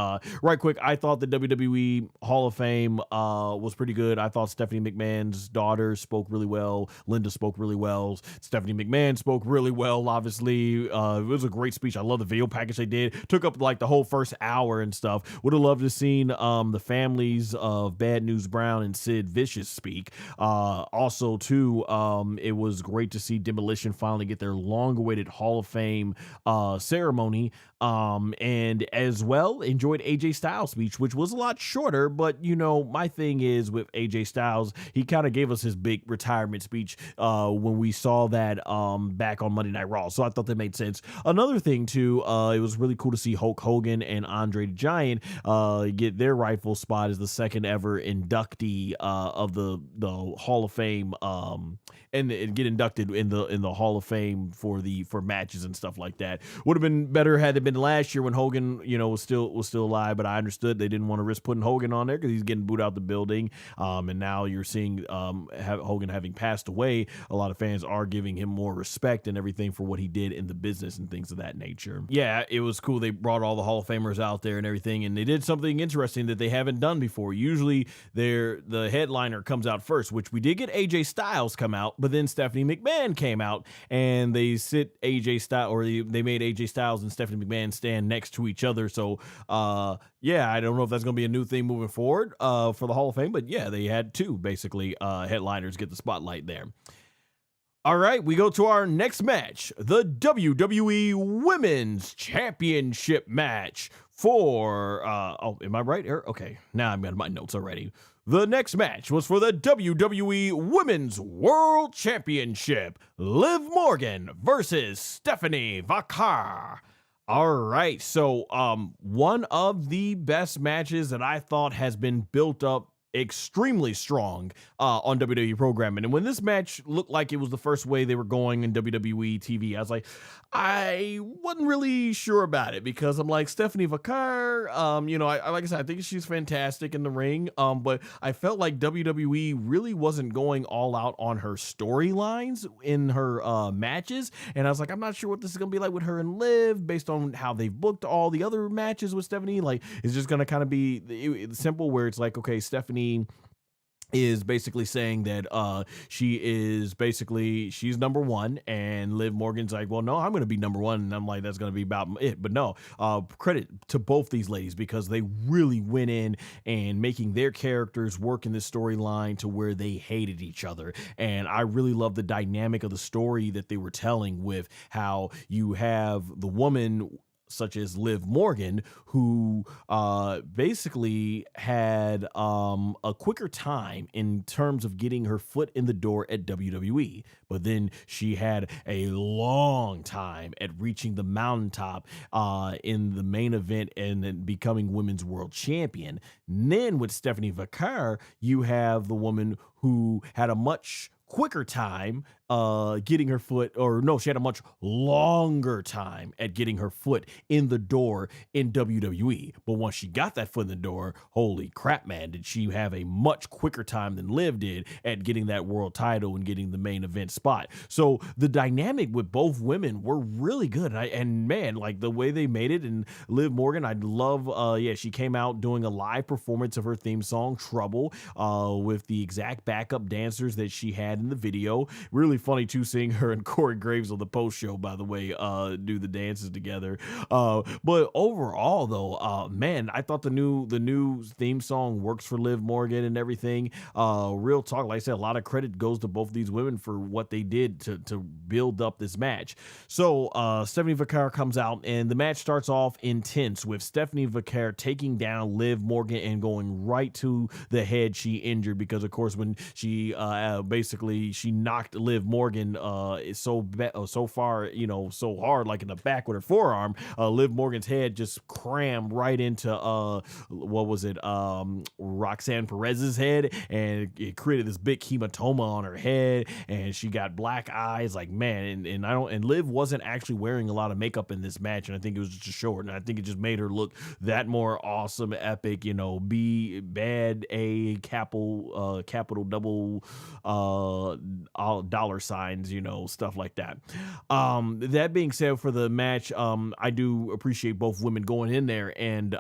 right quick, I thought the WWE Hall of Fame was pretty good. I thought Stephanie McMahon's daughter spoke really well. Linda spoke really well. Stephanie McMahon spoke really well. Obviously, it was a great speech. I love the video package they did. Took up like the whole first hour and stuff. Would have loved to have seen the families of Bad News Brown and Sid Vicious speak. Also too, it was great to see Demolition finally get their long-awaited Hall of Fame ceremony. And as well enjoyed AJ Styles' speech, which was a lot shorter, but you know, my thing is with AJ Styles, he kind of gave us his big retirement speech when we saw that back on Monday Night Raw. So I thought that made sense. Another thing too, it was really cool to see Hulk Hogan and Andre the Giant get their rightful spot as the second ever inductee of the Hall of Fame, and get inducted in the Hall of Fame for matches and stuff like that. Would have been better had it been last year when Hogan, you know, was still alive, but I understood they didn't want to risk putting Hogan on there because he's getting booed out the building. And now you're seeing Hogan having passed away. A lot of fans are giving him more respect and everything for what he did in the business and things of that nature. Yeah, it was cool. They brought all the Hall of Famers out there and everything, and they did something interesting that they haven't done before. Usually the headliner comes out first, which we did get AJ Styles come out, but then Stephanie McMahon came out and they sit AJ Styles, or they made AJ Styles and Stephanie McMahon stand next to each other. So yeah, I don't know if that's going to be a new thing moving forward for the Hall of Fame, but yeah, they had two basically headliners get the spotlight there. All right, we go to our next match, the WWE Women's Championship match for, oh, am I right here? Okay, now I've got my notes already. The next match was for the WWE Women's World Championship, Liv Morgan versus Stephanie Vaquer. All right, so one of the best matches that I thought has been built up extremely strong on WWE programming. And when this match looked like it was the first way they were going in WWE TV, I was like, I wasn't really sure about it, because I'm like, Stephanie Vaquer, you know, I like I said, I think she's fantastic in the ring, but I felt like WWE really wasn't going all out on her storylines in her matches, and I was like, I'm not sure what this is gonna be like with her and Liv based on how they've booked all the other matches with Stephanie. Like, it's just gonna kind of be simple where it's like, okay, Stephanie is basically saying that she's number one, and Liv Morgan's like, well, no, I'm going to be number one. And I'm like, that's going to be about it. But no, credit to both these ladies, because they really went in and making their characters work in this storyline to where they hated each other. And I really love the dynamic of the story that they were telling, with how you have the woman such as Liv Morgan, who basically had a quicker time in terms of getting her foot in the door at WWE. But then she had a long time at reaching the mountaintop in the main event and then becoming Women's World Champion. And then with Stephanie Vaquer, you have the woman who had a much quicker time getting her foot, or no, she had a much longer time at getting her foot in the door in WWE. But once she got that foot in the door, holy crap, man, did she have a much quicker time than Liv did at getting that world title and getting the main event spot. So the dynamic with both women were really good. And man, like the way they made it, and Liv Morgan, I love, yeah, she came out doing a live performance of her theme song, Trouble, with the exact backup dancers that she had in the video. Really really funny too, seeing her and Corey Graves on the post show, by the way, do the dances together. But overall though, man, I thought the new theme song works for Liv Morgan and everything. Real talk, like I said, a lot of credit goes to both of these women for what they did to build up this match. So Stephanie Vaquer comes out and the match starts off intense with Stephanie Vaquer taking down Liv Morgan and going right to the head. She injured because, of course, when she basically she knocked Liv Morgan so far, you know, so hard, like in the back with her forearm, Liv Morgan's head just crammed right into what was it, Roxanne Perez's head, and it created this big hematoma on her head, and she got black eyes. Like, man, and Liv wasn't actually wearing a lot of makeup in this match, and I think it was just short, and I think it just made her look that more awesome, epic, you know, B bad A capital double dollar signs, you know, stuff like that. That being said, for the match, I do appreciate both women going in there and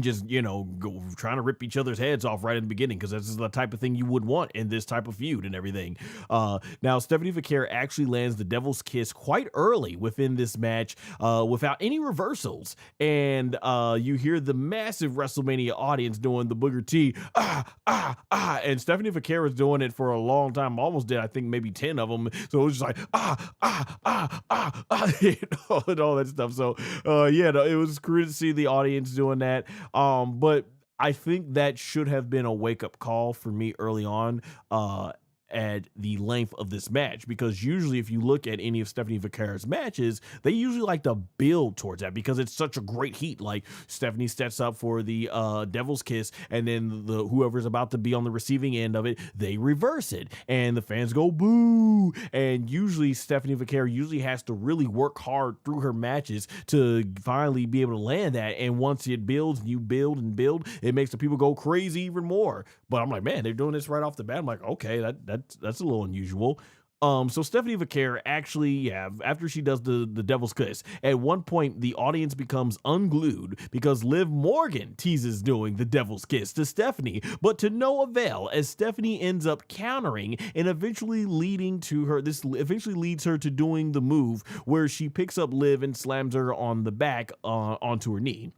just, you know, trying to rip each other's heads off right in the beginning, because this is the type of thing you would want in this type of feud and everything. Now, Stephanie Vaquer actually lands the Devil's Kiss quite early within this match without any reversals. And you hear the massive WrestleMania audience doing the Booker T, and Stephanie Vaquer was doing it for a long time, almost did, I think, maybe 10 of them. So it was just like, you know, and all that stuff. So, yeah, no, it was great to see the audience doing that. But I think that should have been a wake-up call for me early on at the length of this match, because usually if you look at any of Stephanie Vaquer's matches, they usually like to build towards that because it's such a great heat. Like, Stephanie steps up for the Devil's Kiss, and then whoever's about to be on the receiving end of it, they reverse it, and the fans go boo. And usually Stephanie Vaquer usually has to really work hard through her matches to finally be able to land that, and once it builds and you build and build, it makes the people go crazy even more. But I'm like, man, they're doing this right off the bat. I'm like, okay, that's a little unusual. So Stephanie Vaquer actually, yeah, after she does the Devil's Kiss, at one point the audience becomes unglued because Liv Morgan teases doing the Devil's Kiss to Stephanie, but to no avail, as Stephanie ends up countering and eventually leads her to doing the move where she picks up Liv and slams her on the back onto her knee.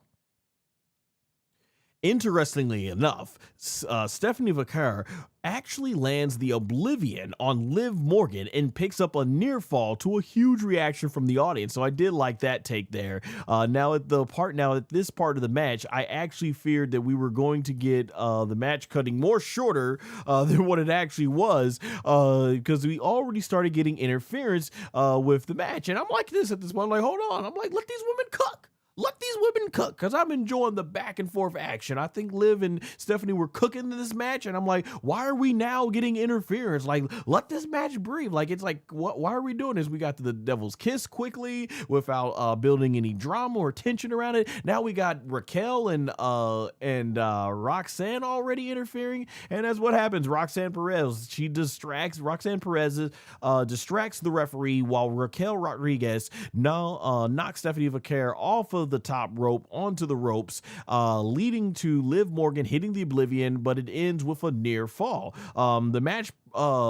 Interestingly enough, Stephanie Vaquer actually lands the Oblivion on Liv Morgan and picks up a near fall, to a huge reaction from the audience. So I did like that take there. Now at this part of the match, I actually feared that we were going to get the match cutting more shorter than what it actually was, because we already started getting interference with the match. And I'm like this at this point, I'm like, hold on. I'm like, let these women cook. Let these women cook, because I'm enjoying the back and forth action. I think Liv and Stephanie were cooking in this match, and I'm like, why are we now getting interference? Like, let this match breathe. Like, it's like, why are we doing this? We got to the Devil's Kiss quickly without building any drama or tension around it. Now we got Raquel and Roxanne already interfering, and that's what happens. Roxanne Perez distracts the referee, while Raquel Rodriguez knocks Stephanie Vaquer off of the top rope onto the ropes, leading to Liv Morgan hitting the Oblivion, but it ends with a near fall. The match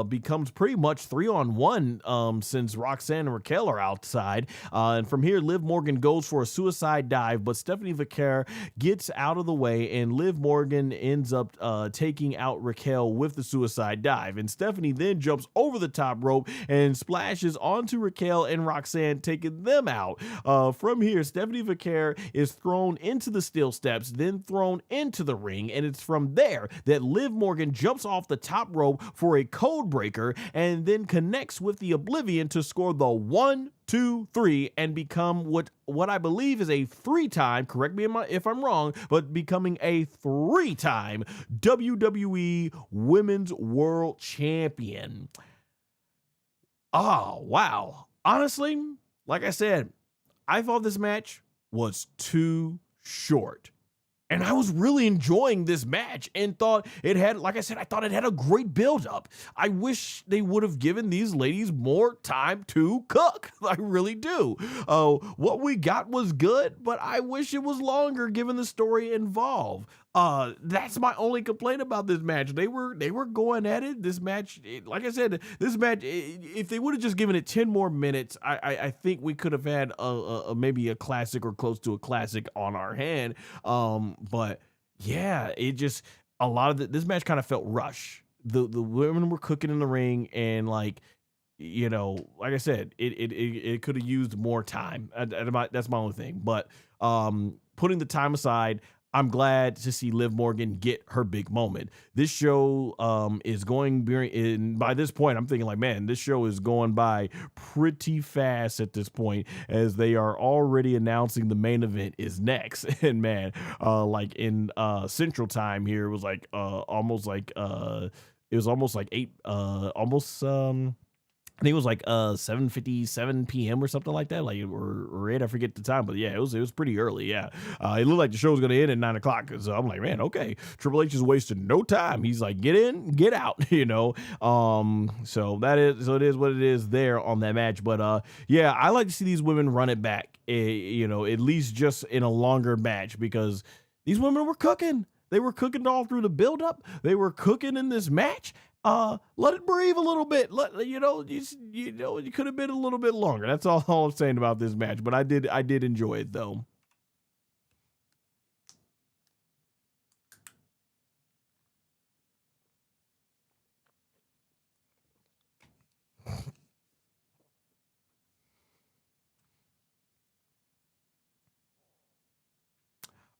becomes pretty much 3-on-1 since Roxanne and Raquel are outside, and from here Liv Morgan goes for a suicide dive, but Stephanie Vaquer gets out of the way, and Liv Morgan ends up taking out Raquel with the suicide dive, and Stephanie then jumps over the top rope and splashes onto Raquel and Roxanne, taking them out. From here, Stephanie Vaquer is thrown into the steel steps, then thrown into the ring, and it's from there that Liv Morgan jumps off the top rope for a code breaker and then connects with the Oblivion to score the 1, 2, 3 and become what I believe is a 3-time, correct me if I'm wrong, but becoming a 3-time WWE Women's World Champion. Oh, wow. Honestly, like I said, I thought this match was too short. And I was really enjoying this match and thought it had, like I said, I thought it had a great build-up. I wish they would have given these ladies more time to cook. I really do. What we got was good, but I wish it was longer given the story involved. That's my only complaint about this match. They were going at it. This match, like I said, this match, if they would have just given it 10 more minutes, I think we could have had a maybe a classic or close to a classic on our hand. But yeah, it just a lot of this match kind of felt rush. The women were cooking in the ring, and like, you know, like I said, it could have used more time. That's my only thing. But putting the time aside, I'm glad to see Liv Morgan get her big moment. This show is going in by this point. I'm thinking like, man, this show is going by pretty fast at this point, as they are already announcing the main event is next. And man, like in Central Time here, it was like almost like it was almost like eight, almost I think it was like 7:57 p.m. or something like that, like or 8. I forget the time, but yeah, it was pretty early. Yeah, it looked like the show was gonna end at 9 o'clock. So I'm like, man, okay, Triple H is wasting no time. He's like, get in, get out, you know. So it is what it is there on that match. But yeah, I like to see these women run it back, you know, at least just in a longer match, because these women were cooking. They were cooking all through the buildup. They were cooking in this match. Let it breathe a little bit. It could have been a little bit longer. That's all I'm saying about this match. But I did enjoy it though.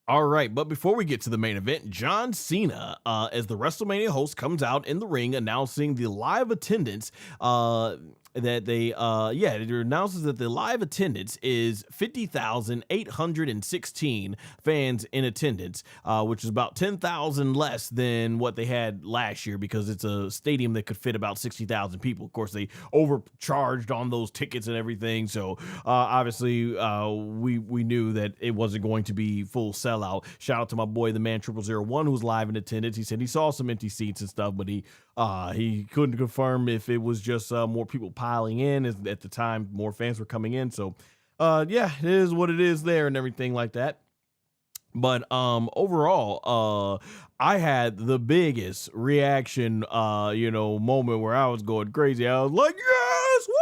All right, but before we get to the main event, John Cena, as the WrestleMania host, comes out in the ring announcing the live attendance. It announces that the live attendance is 50,816 fans in attendance, which is about 10,000 less than what they had last year, because it's a stadium that could fit about 60,000 people. Of course, they overcharged on those tickets and everything, so obviously we knew that it wasn't going to be full sellout. Shout out to my boy, the man 0001, who's live in attendance. He said he saw some empty seats and stuff, but he couldn't confirm if it was just more people piling in. At the time, more fans were coming in. So yeah, it is what it is there and everything like that. But overall, I had the biggest reaction, moment where I was going crazy. I was like, yes, woo!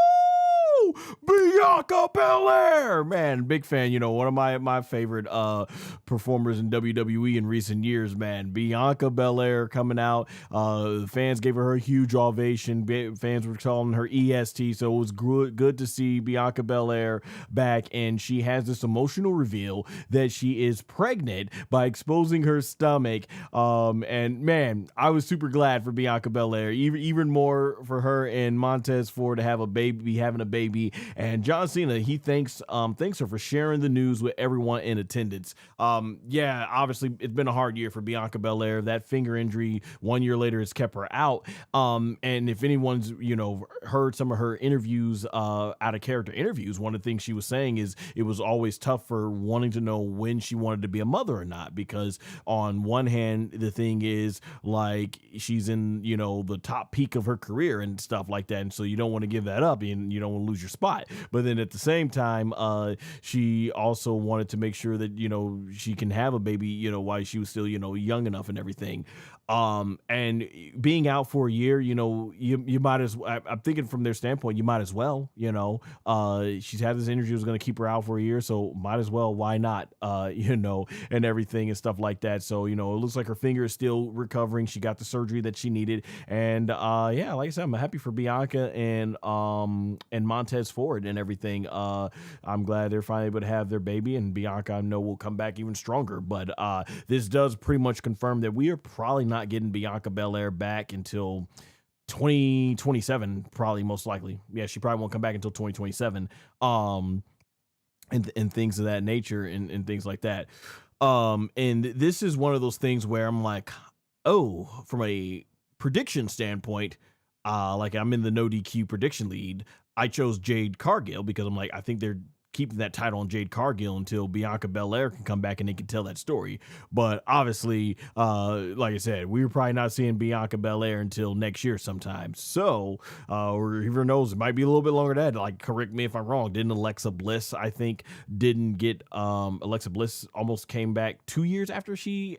Bianca Belair, man, big fan. One of my favorite performers in WWE in recent years, man. Bianca Belair coming out. Fans gave her a huge ovation. Fans were calling her EST, so it was good to see Bianca Belair back, and she has this emotional reveal that she is pregnant by exposing her stomach. And man, I was super glad for Bianca Belair, even more for her and Montez Ford to have having a baby. And John Cena, he thanks her for sharing the news with everyone in attendance. Yeah, obviously it's been a hard year for Bianca Belair. That finger injury 1 year later has kept her out. And if anyone's heard some of her interviews, out of character interviews, one of the things she was saying is it was always tough for wanting to know when she wanted to be a mother or not, because on one hand, the thing is like she's in the top peak of her career and stuff like that, and so you don't want to give that up and you don't want to lose your spot. But then at the same time, she also wanted to make sure that she can have a baby while she was still young enough and everything. And being out for a year, you might as well, I'm thinking from their standpoint, you might as well, she's had this injury, was going to keep her out for a year, so might as well, why not, and everything and stuff like that. So, it looks like her finger is still recovering. She got the surgery that she needed. And, yeah, like I said, I'm happy for Bianca and Montez Ford and everything. I'm glad they're finally able to have their baby, and Bianca, I know, will come back even stronger. But, this does pretty much confirm that we are probably not getting Bianca Belair back until 2027, probably, most likely. Yeah, she probably won't come back until 2027. And things of that nature and things like that. And this is one of those things where I'm like, oh, from a prediction standpoint, like I'm in the no DQ prediction lead. I chose Jade Cargill because I'm like, I think they're keeping that title on Jade Cargill until Bianca Belair can come back and they can tell that story. But obviously, like I said, we're probably not seeing Bianca Belair until next year sometime. So, or who knows, it might be a little bit longer than that. Like, correct me if I'm wrong. Didn't Alexa Bliss, I think, didn't get, Alexa Bliss almost came back 2 years after she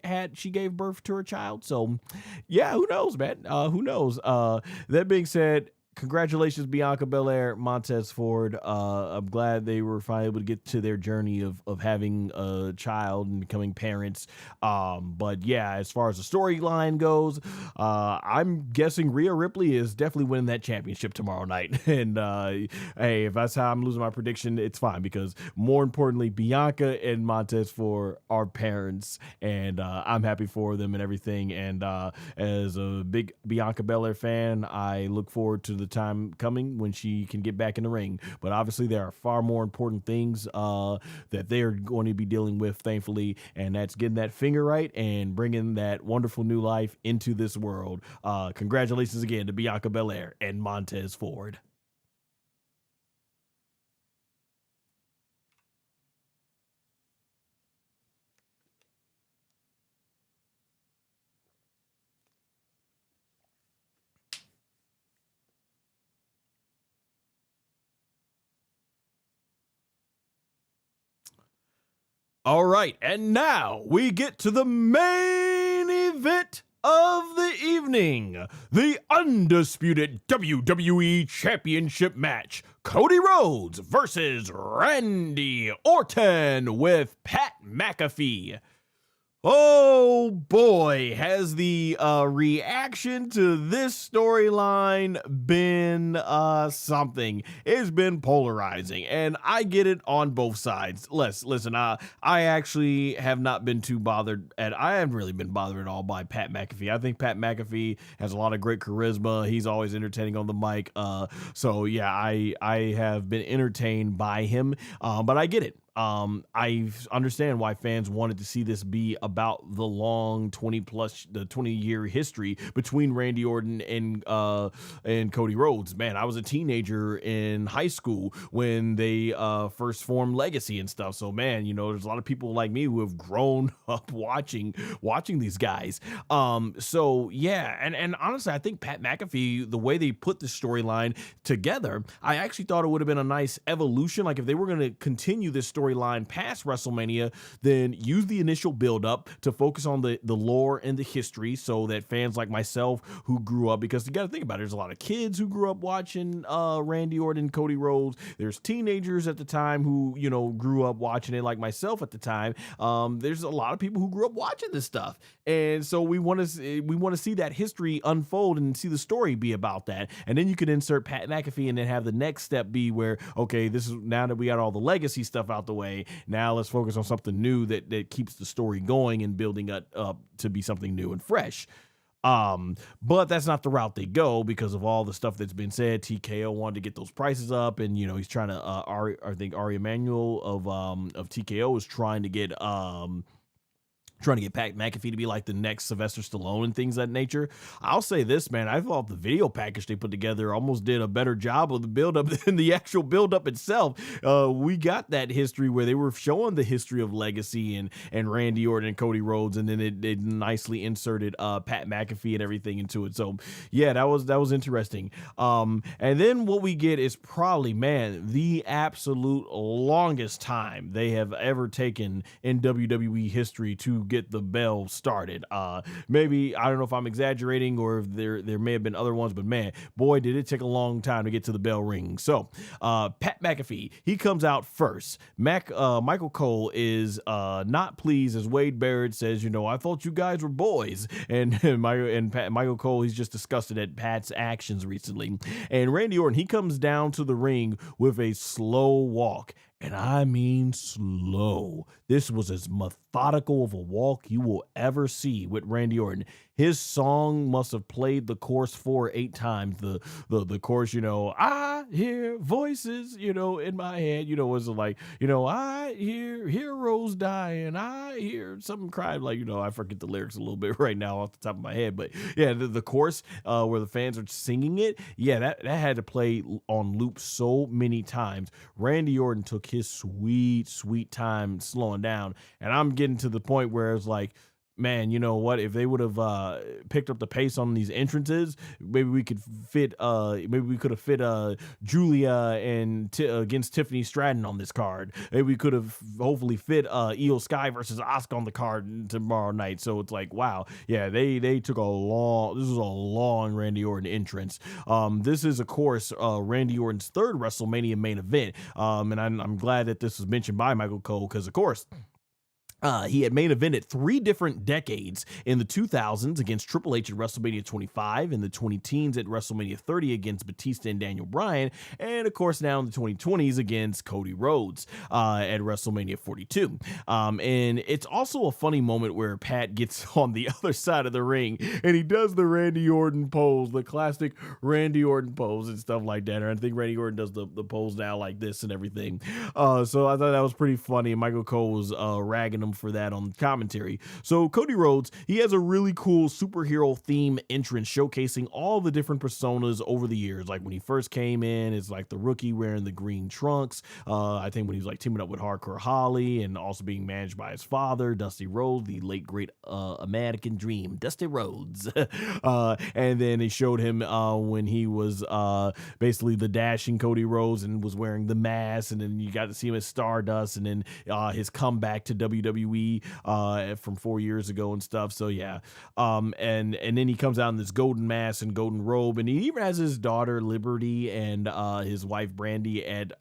gave birth to her child. So yeah, who knows, man? Who knows? That being said, congratulations, Bianca Belair, Montez Ford. I'm glad they were finally able to get to their journey of having a child and becoming parents. But yeah, as far as the storyline goes, I'm guessing Rhea Ripley is definitely winning that championship tomorrow night. And hey, if that's how I'm losing my prediction, it's fine, because more importantly, Bianca and Montez Ford are parents, and I'm happy for them and everything. And as a big Bianca Belair fan, I look forward to the time coming when she can get back in the ring. But obviously there are far more important things that they are going to be dealing with, thankfully, and that's getting that finger right and bringing that wonderful new life into this world. Congratulations again to Bianca Belair and Montez Ford. All right, and now we get to the main event of the evening, the Undisputed WWE Championship match. Cody Rhodes versus Randy Orton with Pat McAfee. Oh boy, has the reaction to this storyline been something. It's been polarizing, and I get it on both sides. Listen, I actually have not been too bothered, and I haven't really been bothered at all by Pat McAfee. I think Pat McAfee has a lot of great charisma. He's always entertaining on the mic. So yeah, I have been entertained by him, but I get it. I understand why fans wanted to see this be about the long 20-year history between Randy Orton and Cody Rhodes. Man, I was a teenager in high school when they first formed Legacy and stuff. So man, there's a lot of people like me who have grown up watching these guys. So yeah, and honestly, I think Pat McAfee, the way they put the storyline together, I actually thought it would have been a nice evolution. Like if they were going to continue this storyline past WrestleMania, then use the initial build-up to focus on the lore and the history, so that fans like myself who grew up, because you got to think about it, there's a lot of kids who grew up watching Randy Orton, Cody Rhodes. There's teenagers at the time who grew up watching it, like myself at the time. There's a lot of people who grew up watching this stuff, and so we want to see that history unfold and see the story be about that. And then you could insert Pat McAfee and then have the next step be where, okay, this is now that we got all the legacy stuff out the way, now let's focus on something new that keeps the story going and building it up to be something new and fresh. But that's not the route they go because of all the stuff that's been said. TKO wanted to get those prices up, and he's trying to I think Ari Emanuel of TKO is trying to get Pat McAfee to be like the next Sylvester Stallone and things of that nature. I'll say this, man, I thought the video package they put together almost did a better job of the build-up than the actual build-up itself. We got that history where they were showing the history of Legacy and Randy Orton and Cody Rhodes, and then it nicely inserted Pat McAfee and everything into it. So yeah, that was interesting. And then what we get is probably, man, the absolute longest time they have ever taken in WWE history to get the bell started. Maybe, I don't know if I'm exaggerating or if there may have been other ones, but man, boy, did it take a long time to get to the bell ring. So Pat McAfee, he comes out first. Michael Cole is not pleased, as Wade Barrett says, I thought you guys were boys. And Michael Cole, he's just disgusted at Pat's actions recently. And Randy Orton, he comes down to the ring with a slow walk. And I mean slow. This was as methodical of a walk you will ever see with Randy Orton. His song must have played the chorus 4 or 8 times. The chorus, I hear voices, in my head, was like, I hear heroes dying. I hear something crying. Like, I forget the lyrics a little bit right now off the top of my head. But yeah, the chorus where the fans are singing it, yeah, that had to play on loop so many times. Randy Orton took his sweet time slowing down. And I'm getting to the point where it's like, man, you know what? If they would have picked up the pace on these entrances, maybe we could fit. Maybe we could have fit Julia and against Tiffany Stratton on this card. Maybe we could have hopefully fit Io Sky versus Asuka on the card tomorrow night. So it's like, wow, yeah, they took a long. This was a long Randy Orton entrance. This is of course Randy Orton's third WrestleMania main event. And I'm glad that this was mentioned by Michael Cole because of course. He had main evented 3 different decades in the 2000s against Triple H at WrestleMania 25, in the 2010s at WrestleMania 30 against Batista and Daniel Bryan, and of course now in the 2020s against Cody Rhodes at WrestleMania 42. And it's also a funny moment where Pat gets on the other side of the ring and he does the Randy Orton pose, the classic Randy Orton pose and stuff like that. And I think Randy Orton does the pose now like this and everything. So I thought that was pretty funny. And Michael Cole was ragging him for that on commentary. So Cody Rhodes, he has a really cool superhero theme entrance showcasing all the different personas over the years. Like when he first came in, it's like the rookie wearing the green trunks. I think when he was like teaming up with Hardcore Holly and also being managed by his father, Dusty Rhodes, the late great American Dream, Dusty Rhodes. And then they showed him when he was basically the dashing Cody Rhodes and was wearing the mask, and then you got to see him as Stardust, and then his comeback to WWE from 4 years ago and stuff. So yeah, and then he comes out in this golden mask and golden robe, and he even has his daughter Liberty and his wife Brandy at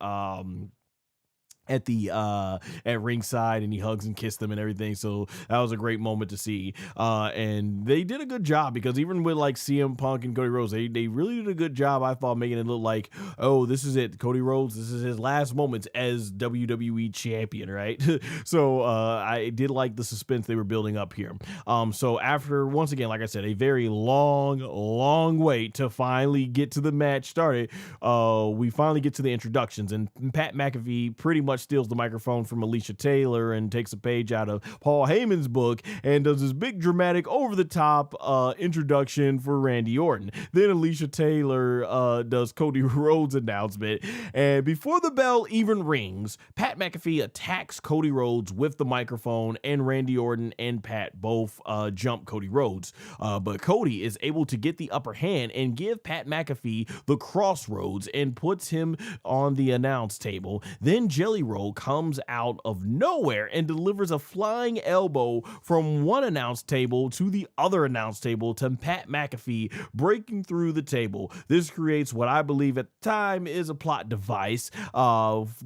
ringside, and he hugs and kisses them and everything. So that was a great moment to see. And they did a good job because even with like CM Punk and Cody Rhodes, they really did a good job, I thought, making it look like, oh, this is it. Cody Rhodes, this is his last moments as WWE champion, right? So I did like the suspense they were building up here. So after, once again, like I said, a very long wait to finally get to the match started, we finally get to the introductions, and Pat McAfee pretty much steals the microphone from Alicia Taylor and takes a page out of Paul Heyman's book and does this big dramatic over-the-top introduction for Randy Orton. Then Alicia Taylor does Cody Rhodes' announcement, and before the bell even rings, Pat McAfee attacks Cody Rhodes with the microphone, and Randy Orton and Pat both jump Cody Rhodes. But Cody is able to get the upper hand and give Pat McAfee the crossroads and puts him on the announce table. Then Jelly Roll comes out of nowhere and delivers a flying elbow from one announce table to the other announce table to Pat McAfee, breaking through the table. This creates what I believe at the time is a plot device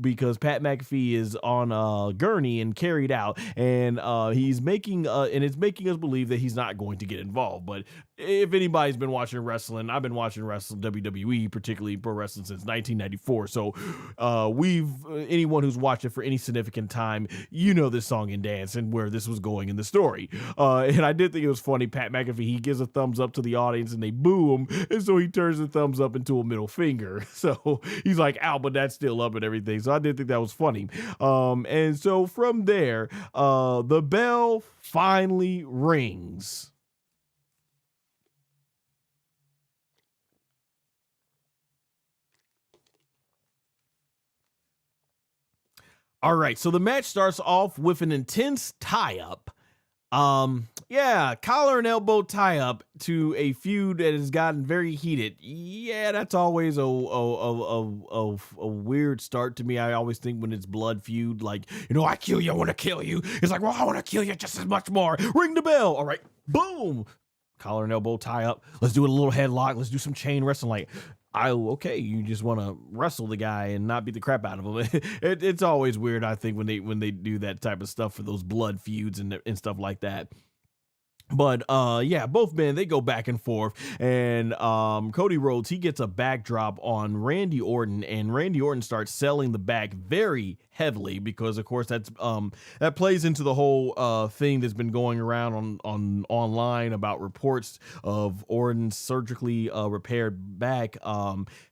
because Pat McAfee is on a gurney and carried out, and he's making and it's making us believe that he's not going to get involved. But if anybody's been watching wrestling, I've been watching WWE, particularly pro wrestling, since 1994. So anyone who's watched it for any significant time, you know this song and dance and where this was going in the story. And I did think it was funny. Pat McAfee, he gives a thumbs up to the audience and they boo him, and so he turns the thumbs up into a middle finger. So he's like, ow, but that's still up and everything. So I did think that was funny. And so from there, the bell finally rings. All right, so the match starts off with an intense tie-up. Collar and elbow tie-up to a feud that has gotten very heated. Yeah, that's always a weird start to me. I always think when it's blood feud, like, I kill you, I want to kill you. It's like, well, I want to kill you just as much more. Ring the bell. All right, boom. Collar and elbow tie-up. Let's do a little headlock. Let's do some chain wrestling. Like, okay, you just want to wrestle the guy and not beat the crap out of him. It's always weird, I think, when they do that type of stuff for those blood feuds and stuff like that. But both men, they go back and forth, and Cody Rhodes, he gets a backdrop on Randy Orton, and Randy Orton starts selling the back very heavily because, of course, that plays into the whole thing that's been going around on online about reports of Orton's surgically repaired back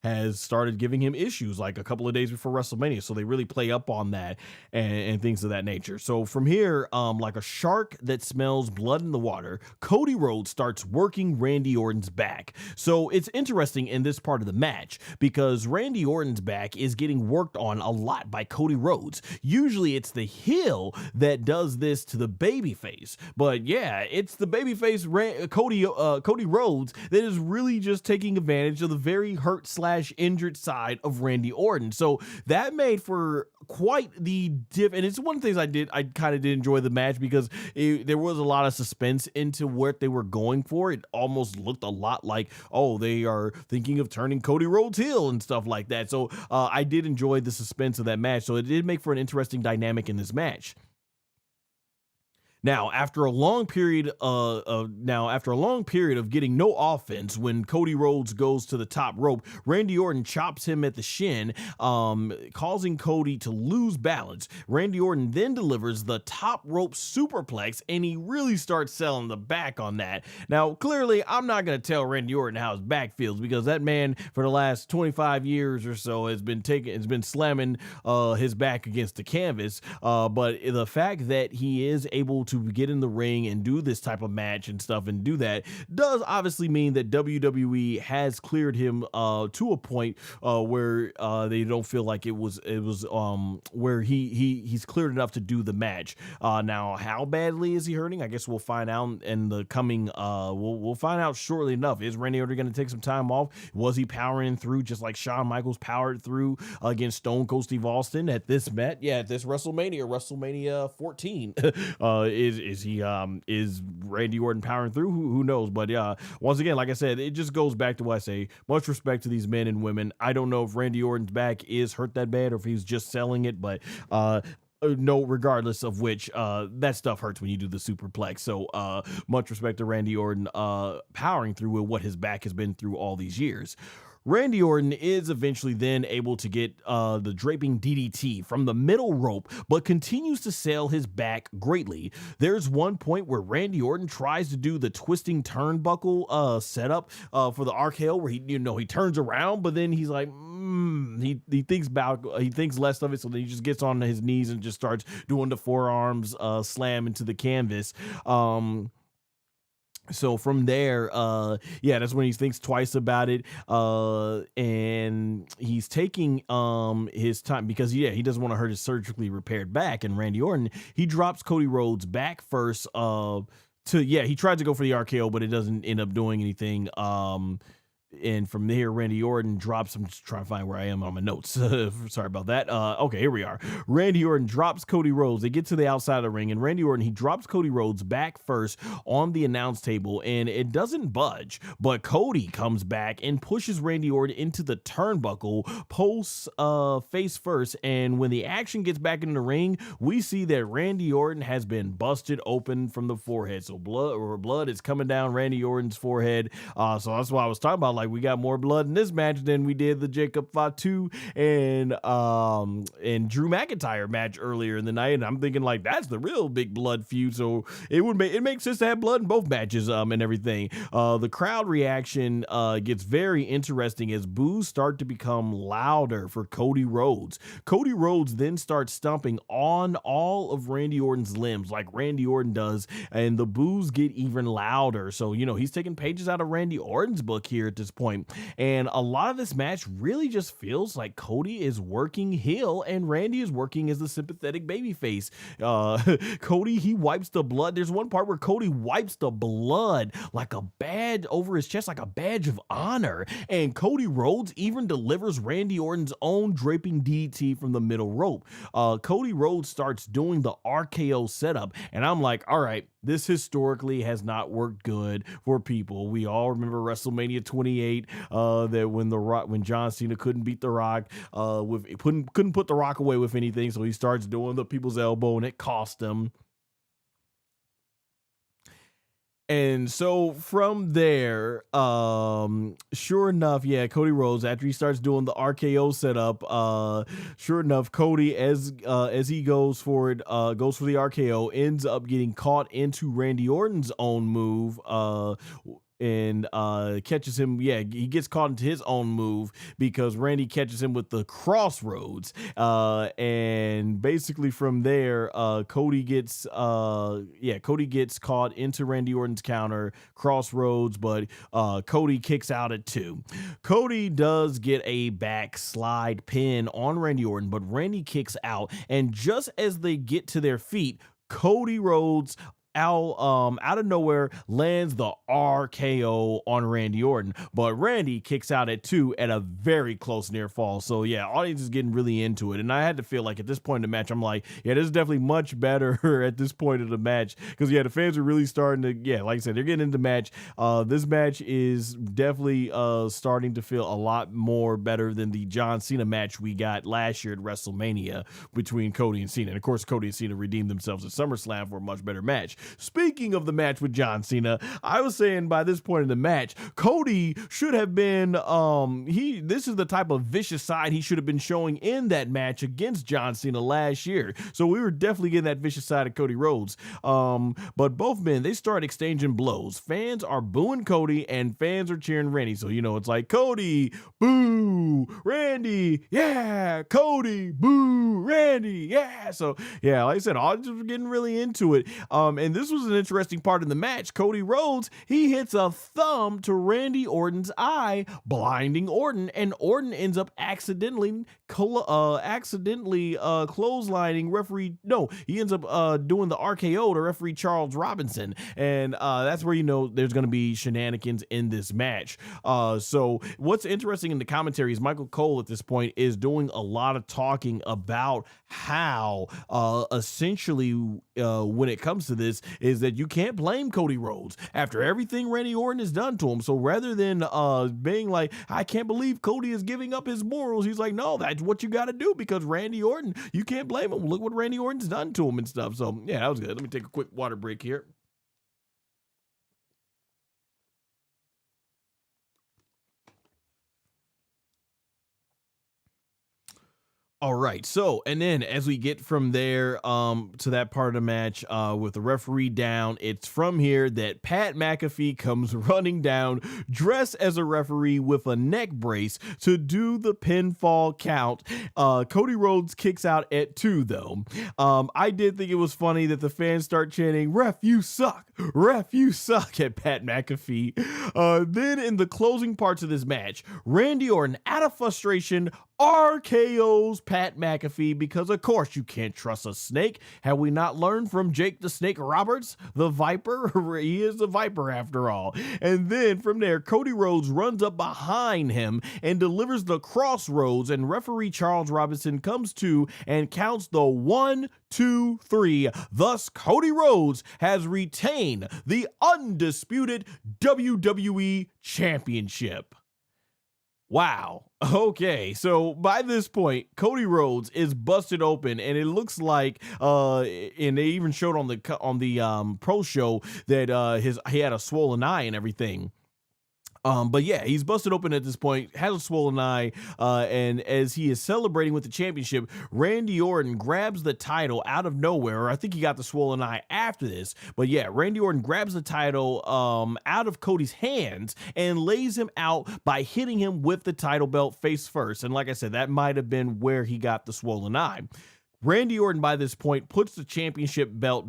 has started giving him issues like a couple of days before WrestleMania. So they really play up on that and things of that nature. So from here, like a shark that smells blood in the water, starter, Cody Rhodes starts working Randy Orton's back. So it's interesting in this part of the match because Randy Orton's back is getting worked on a lot by Cody Rhodes. Usually it's the heel that does this to the babyface, but yeah, it's the babyface Cody Rhodes that is really just taking advantage of the very hurt / injured side of Randy Orton. So that made for quite the diff, and it's one of the things I kind of did enjoy the match because there was a lot of suspense into what they were going for. It almost looked a lot like, oh, they are thinking of turning Cody Rhodes heel and stuff like that. So I did enjoy the suspense of that match. So it did make for an interesting dynamic in this match. Now, after a long period of getting no offense, when Cody Rhodes goes to the top rope, Randy Orton chops him at the shin, causing Cody to lose balance. Randy Orton then delivers the top rope superplex, and he really starts selling the back on that. Now, clearly, I'm not going to tell Randy Orton how his back feels because that man, for the last 25 years or so, has been slamming his back against the canvas. But the fact that he is able to get in the ring and do this type of match and stuff and do that does obviously mean that WWE has cleared him to a point where they don't feel like it was where he's cleared enough to do the match. Now, how badly is he hurting? I guess we'll find out in the coming we'll find out shortly enough. Is Randy Orton going to take some time off? Was he powering through just like Shawn Michaels powered through against Stone Cold Steve Austin at this at this WrestleMania 14? Is Randy Orton powering through? Who knows? But yeah, once again, like I said, it just goes back to what I say. Much respect to these men and women. I don't know if Randy Orton's back is hurt that bad or if he's just selling it, but no, regardless of which, that stuff hurts when you do the superplex. So much respect to Randy Orton powering through with what his back has been through all these years. Randy Orton is eventually then able to get the draping DDT from the middle rope, but continues to sell his back greatly. There's one point where Randy Orton tries to do the twisting turnbuckle setup for the RKO, where he turns around, but then he's like, he thinks less of it, so then he just gets on his knees and just starts doing the forearms slam into the canvas. So from there, that's when he thinks twice about it, and he's taking his time because he doesn't want to hurt his surgically repaired back. And Randy Orton, he drops Cody Rhodes back first. He tried to go for the RKO, but it doesn't end up doing anything. And from there, Randy Orton drops. I'm just trying to find where I am on my notes. Sorry about that. Okay, here we are. Randy Orton drops Cody Rhodes. They get to the outside of the ring, and Randy Orton, he drops Cody Rhodes back first on the announce table, and it doesn't budge. But Cody comes back and pushes Randy Orton into the turnbuckle, posts face first. And when the action gets back in the ring, we see that Randy Orton has been busted open from the forehead. So blood is coming down Randy Orton's forehead. So that's why I was talking about, like, we got more blood in this match than we did the Jacob Fatu and Drew McIntyre match earlier in the night, and I'm thinking, like, that's the real big blood feud. So it makes sense to have blood in both matches and everything. The crowd reaction gets very interesting as boos start to become louder for Cody Rhodes. Cody Rhodes then starts stomping on all of Randy Orton's limbs like Randy Orton does, and the boos get even louder. So he's taking pages out of Randy Orton's book here at this point. And a lot of this match really just feels like Cody is working heel and Randy is working as the sympathetic babyface. Cody, he wipes the blood. There's one part where Cody wipes the blood like a badge over his chest, like a badge of honor. And Cody Rhodes even delivers Randy Orton's own draping DDT from the middle rope. Cody Rhodes starts doing the RKO setup, and I'm like, all right, this historically has not worked good for people. We all remember WrestleMania 28, that when John Cena couldn't beat The Rock, couldn't put The Rock away with anything, so he starts doing the people's elbow, and it cost him. And so from there, sure enough, Cody Rhodes, after he starts doing the RKO setup, sure enough, Cody, as he goes for the RKO, ends up getting caught into Randy Orton's own move, catches him. Yeah, he gets caught into his own move because Randy catches him with the crossroads. And basically from there, Cody gets caught into Randy Orton's counter crossroads, but Cody kicks out at 2. Cody does get a backslide pin on Randy Orton, but Randy kicks out, and just as they get to their feet, Cody Rhodes out of nowhere lands the RKO on Randy Orton, but Randy kicks out at 2 at a very close near fall. So yeah, audience is getting really into it, and I had to feel like at this point in the match, I'm like, yeah, this is definitely much better at this point of the match, because yeah, the fans are really starting to, yeah, like I said, they're getting into the match. This match is definitely starting to feel a lot more better than the John Cena match we got last year at WrestleMania between Cody and Cena. And of course, Cody and Cena redeemed themselves at SummerSlam for a much better match. Speaking of the match with John Cena, I was saying by this point in the match, Cody should have been, this is the type of vicious side he should have been showing in that match against John Cena last year. So we were definitely getting that vicious side of Cody Rhodes. But both men, they start exchanging blows. Fans are booing Cody and fans are cheering Randy. So, you know, it's like Cody, boo, Randy, yeah, Cody, boo, Randy, yeah. So yeah, like I said, all just getting really into it. And this was an interesting part in the match. Cody Rhodes, he hits a thumb to Randy Orton's eye, blinding Orton, and Orton ends up accidentally clotheslining referee. No, he ends up doing the RKO to referee Charles Robinson, and that's where you know there's going to be shenanigans in this match. So what's interesting in the commentary is Michael Cole at this point is doing a lot of talking about how essentially when it comes to this is that you can't blame Cody Rhodes after everything Randy Orton has done to him. So rather than being like, I can't believe Cody is giving up his morals, he's like, no, that's what you got to do, because Randy Orton, you can't blame him. Look what Randy Orton's done to him and stuff. So yeah, that was good. Let me take a quick water break here. All right, so and then as we get from there to that part of the match with the referee down, it's from here that Pat McAfee comes running down dressed as a referee with a neck brace to do the pinfall count. Cody Rhodes kicks out at 2 though. I did think it was funny that the fans start chanting, "Ref, you suck! Ref, you suck!" at Pat McAfee. Then in the closing parts of this match, Randy Orton, out of frustration, RKO's Pat McAfee, because of course you can't trust a snake. Have we not learned from Jake the Snake Roberts, the Viper? He is a Viper after all. And then from there, Cody Rhodes runs up behind him and delivers the crossroads, and referee Charles Robinson comes to and counts the 1, 2, 3. Thus, Cody Rhodes has retained the undisputed WWE Championship. Wow. Okay, so by this point, Cody Rhodes is busted open, and it looks like, and they even showed on the pro show that he had a swollen eye and everything. But yeah, he's busted open at this point, has a swollen eye, and as he is celebrating with the championship, Randy Orton grabs the title out of nowhere. Or I think he got the swollen eye after this, but yeah, Randy Orton grabs the title out of Cody's hands and lays him out by hitting him with the title belt face first. And like I said, that might have been where he got the swollen eye. Randy Orton by this point puts the championship belt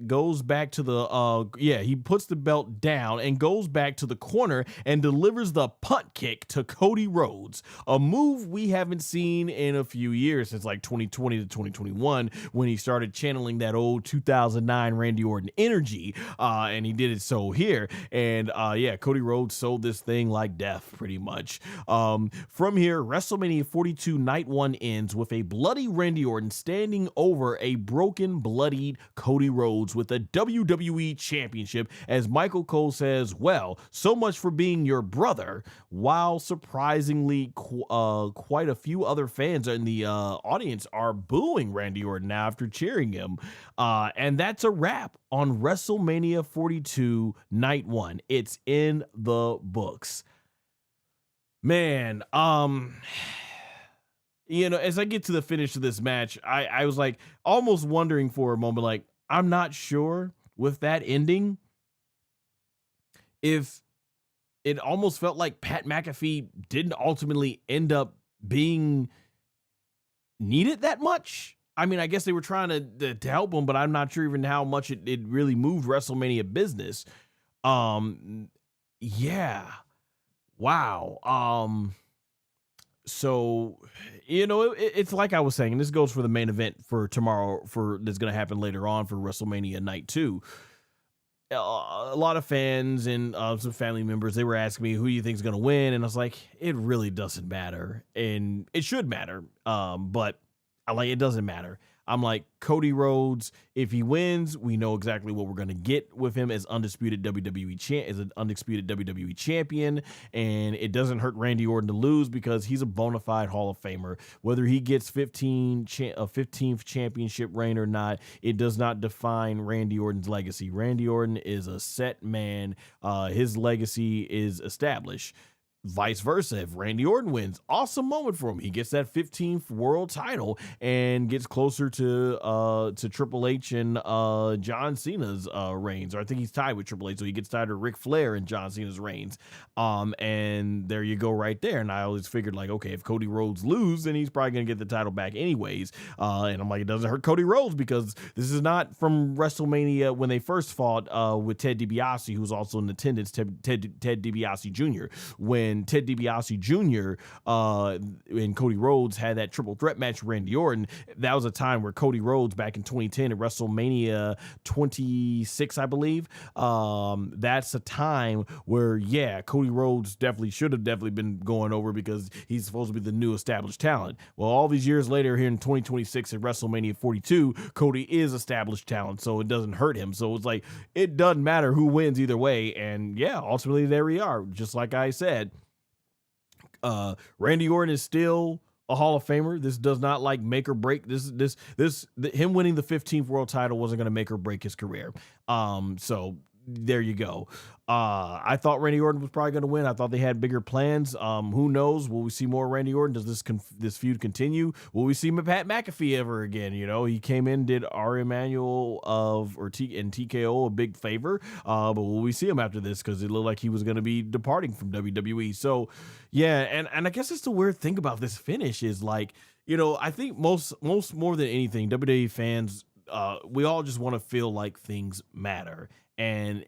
goes back to the he puts the belt down and goes back to the corner and delivers the punt kick to Cody Rhodes, a move we haven't seen in a few years, since like 2020 to 2021, when he started channeling that old 2009 Randy Orton energy, and he did it so here. And Cody Rhodes sold this thing like death pretty much. From here, WrestleMania 42 Night 1 ends with a bloody Randy Orton standing over a broken, bloody Cody Rhodes with the WWE Championship, as Michael Cole says, well, so much for being your brother, while surprisingly quite a few other fans in the audience are booing Randy Orton now after cheering him. And that's a wrap on WrestleMania 42 Night 1. It's in the books. Man, you know, as I get to the finish of this match, I was like almost wondering for a moment, like, I'm not sure with that ending if it almost felt like Pat McAfee didn't ultimately end up being needed that much. I mean, I guess they were trying to help him, but I'm not sure even how much it really moved WrestleMania business. Yeah. Wow. So, it's like I was saying, and this goes for the main event for tomorrow, that's going to happen later on for WrestleMania night 2. A lot of fans and some family members, they were asking me, who do you think is going to win? And I was like, it really doesn't matter. And it should matter. But it doesn't matter. I'm like, Cody Rhodes, if he wins, we know exactly what we're going to get with him as undisputed WWE champion. And it doesn't hurt Randy Orton to lose because he's a bona fide Hall of Famer. Whether he gets a 15th championship reign or not, it does not define Randy Orton's legacy. Randy Orton is a set man. His legacy is established. Vice versa, if Randy Orton wins, awesome moment for him. He gets that 15th world title and gets closer to Triple H and John Cena's reigns. Or I think he's tied with Triple H, so he gets tied to Ric Flair and John Cena's reigns. And there you go right there. And I always figured, like, okay, if Cody Rhodes loses, then he's probably going to get the title back anyways. And I'm like, it doesn't hurt Cody Rhodes because this is not from WrestleMania when they first fought with Ted DiBiase, who was also in attendance, Ted DiBiase Jr., when Ted DiBiase Jr. And Cody Rhodes had that triple threat match with Randy Orton. That was a time where Cody Rhodes back in 2010 at WrestleMania 26, I believe. That's a time where, yeah, Cody Rhodes should have been going over because he's supposed to be the new established talent. Well, all these years later here in 2026 at WrestleMania 42, Cody is established talent, so it doesn't hurt him. So it's like, it doesn't matter who wins either way. And yeah, ultimately there we are. Just like I said, Randy Orton is still a Hall of Famer. This does not make or break him winning the 15th world title wasn't going to make or break his career. So there you go. I thought Randy Orton was probably going to win. I thought they had bigger plans. Who knows? Will we see more Randy Orton? Does this feud continue? Will we see Pat McAfee ever again? He came in, did R. Emanuel and TKO a big favor. But will we see him after this? Because it looked like he was going to be departing from WWE. So yeah, and I guess it's the weird thing about this finish is I think most more than anything, WWE fans, we all just want to feel like things matter. And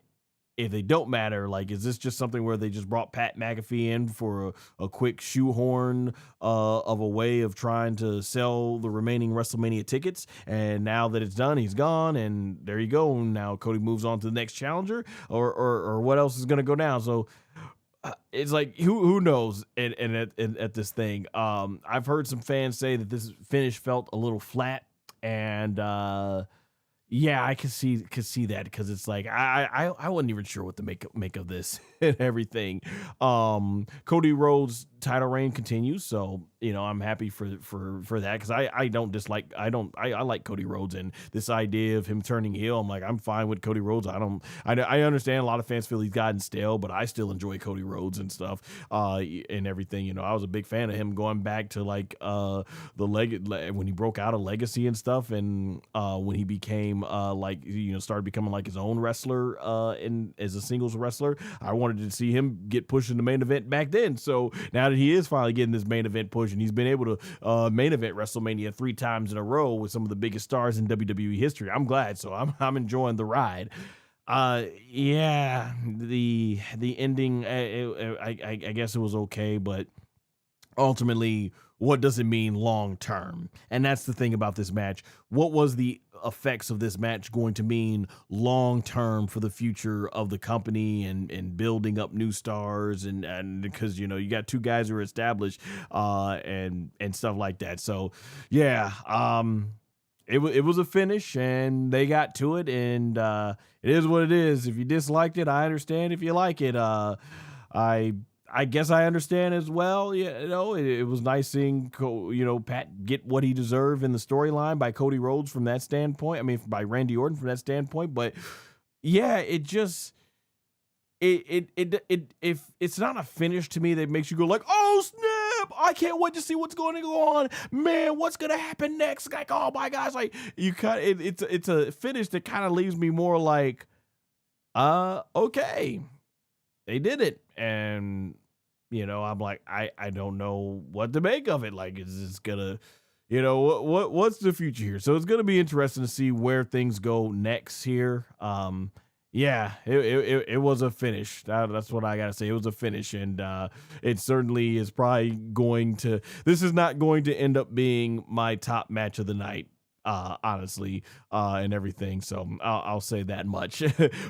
if they don't matter, is this just something where they just brought Pat McAfee in for a quick shoehorn of a way of trying to sell the remaining WrestleMania tickets? And now that it's done, he's gone, and there you go. Now Cody moves on to the next challenger, or what else is going to go down? So it's like, who knows? And at this thing, I've heard some fans say that this finish felt a little flat, and yeah, I could see that because it's like I wasn't even sure what to make of this and everything. Cody Rhodes' title reign continues, so I'm happy for that because I like Cody Rhodes, and this idea of him turning heel, I'm like, I'm fine with Cody Rhodes. I understand a lot of fans feel he's gotten stale, but I still enjoy Cody Rhodes and stuff and everything. I was a big fan of him going back to when he broke out of Legacy and stuff, and when he became started becoming like his own wrestler as a singles wrestler. I wanted to see him get pushed in the main event back then. So now that he is finally getting this main event push, and he's been able to main event WrestleMania 3 times in a row with some of the biggest stars in WWE history, I'm glad. So I'm enjoying the ride. Yeah, the ending, I guess it was okay, but ultimately, what does it mean long term? And that's the thing about this match. What was the effects of this match going to mean long term for the future of the company and building up new stars and because you got two guys who are established and stuff like that. So yeah, it was a finish and they got to it, and it is what it is. If you disliked it, I understand. If you like it, I guess I understand as well. It was nice seeing Pat get what he deserved in the storyline by Cody Rhodes from that standpoint. I mean, by Randy Orton from that standpoint. But yeah, it just if it's not a finish to me that makes you go like, oh snap, I can't wait to see what's going to go on, man, what's gonna happen next? Like, oh my gosh, like it's a finish that kind of leaves me more like, okay. they did it. And, I'm like, I don't know what to make of it. Like, is this gonna, what's the future here? So it's gonna be interesting to see where things go next here. Yeah, it was a finish. That's what I gotta say. It was a finish, and it certainly is probably this is not going to end up being my top match of the night, honestly, and everything. So I'll say that much.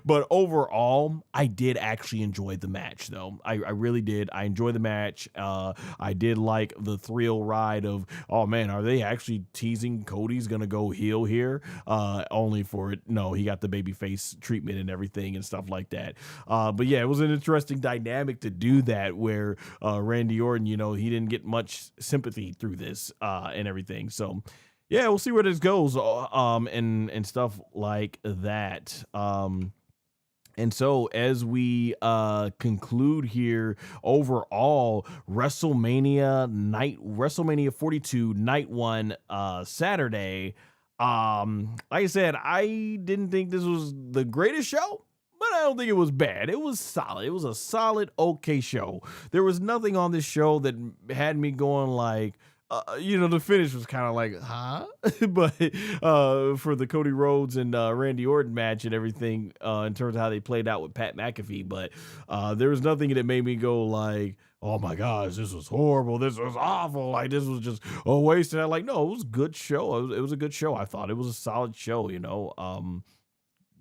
But overall, I did actually enjoy the match, though. I really did. I enjoyed the match. I did like the thrill ride of, oh man, are they actually teasing Cody's gonna go heel here? Only for it. No, he got the babyface treatment and everything and stuff like that. But yeah, it was an interesting dynamic to do that where Randy Orton, he didn't get much sympathy through this and everything. So yeah, we'll see where this goes, and stuff like that. And so as we conclude here, overall, WrestleMania 42 night 1, Saturday. Like I said, I didn't think this was the greatest show, but I don't think it was bad. It was solid. It was a solid, okay show. There was nothing on this show that had me going like, the finish was kind of like, huh? But for the Cody Rhodes and Randy Orton match and everything, in terms of how they played out with Pat McAfee, but there was nothing that made me go like, oh my gosh, this was horrible. This was awful. Like, this was just a waste. And I'm like, no, it was a good show. It was a good show. I thought it was a solid show,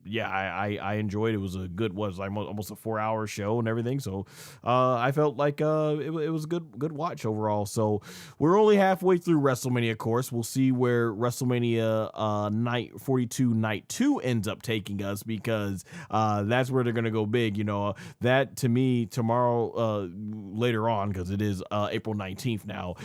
yeah, I enjoyed it. It was a good, like almost a 4-hour show and everything. So I felt like it was a good watch overall. So we're only halfway through WrestleMania, of course. We'll see where WrestleMania night 42 night 2 ends up taking us, because that's where they're going to go big. That to me tomorrow, later on, because it is April 19th now.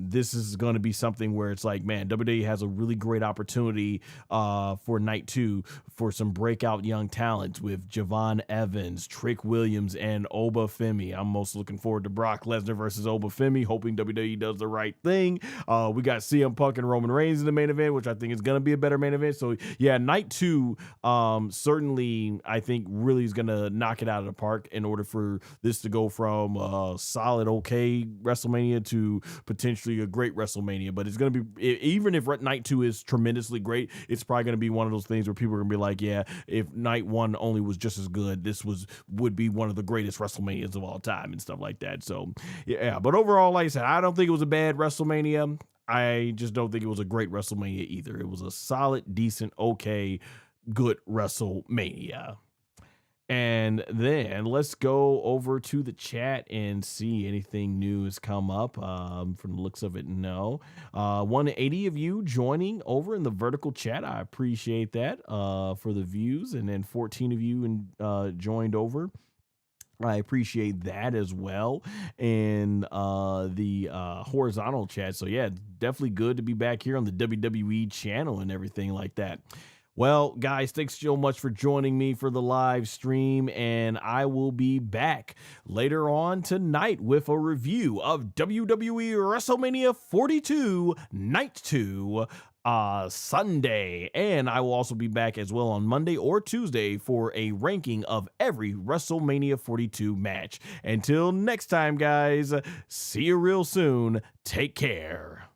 This is going to be something where it's like, man, WWE has a really great opportunity for night 2 for some breakout young talents with Javon Evans, Trick Williams, and Oba Femi. I'm most looking forward to Brock Lesnar versus Oba Femi, hoping WWE does the right thing. We got CM Punk and Roman Reigns in the main event, which I think is going to be a better main event. So yeah, night 2, certainly I think really is going to knock it out of the park in order for this to go from solid, okay WrestleMania to potentially a great WrestleMania. But it's going to be, even if night 2 is tremendously great, it's probably going to be one of those things where people are going to be like, yeah, if night 1 only was just as good, this would be one of the greatest WrestleManias of all time and stuff like that. So yeah, but overall, like I said, I don't think it was a bad WrestleMania. I just don't think it was a great WrestleMania either. It was a solid, decent, okay, good WrestleMania. And then let's go over to the chat and see anything new has come up. From the looks of it, no. 180 of you joining over in the vertical chat. I appreciate that for the views. And then 14 of you joined over. I appreciate that as well. And the horizontal chat. So yeah, definitely good to be back here on the WWE channel and everything like that. Well, guys, thanks so much for joining me for the live stream, and I will be back later on tonight with a review of WWE WrestleMania 42 Night 2 Sunday. And I will also be back as well on Monday or Tuesday for a ranking of every WrestleMania 42 match. Until next time, guys, see you real soon. Take care.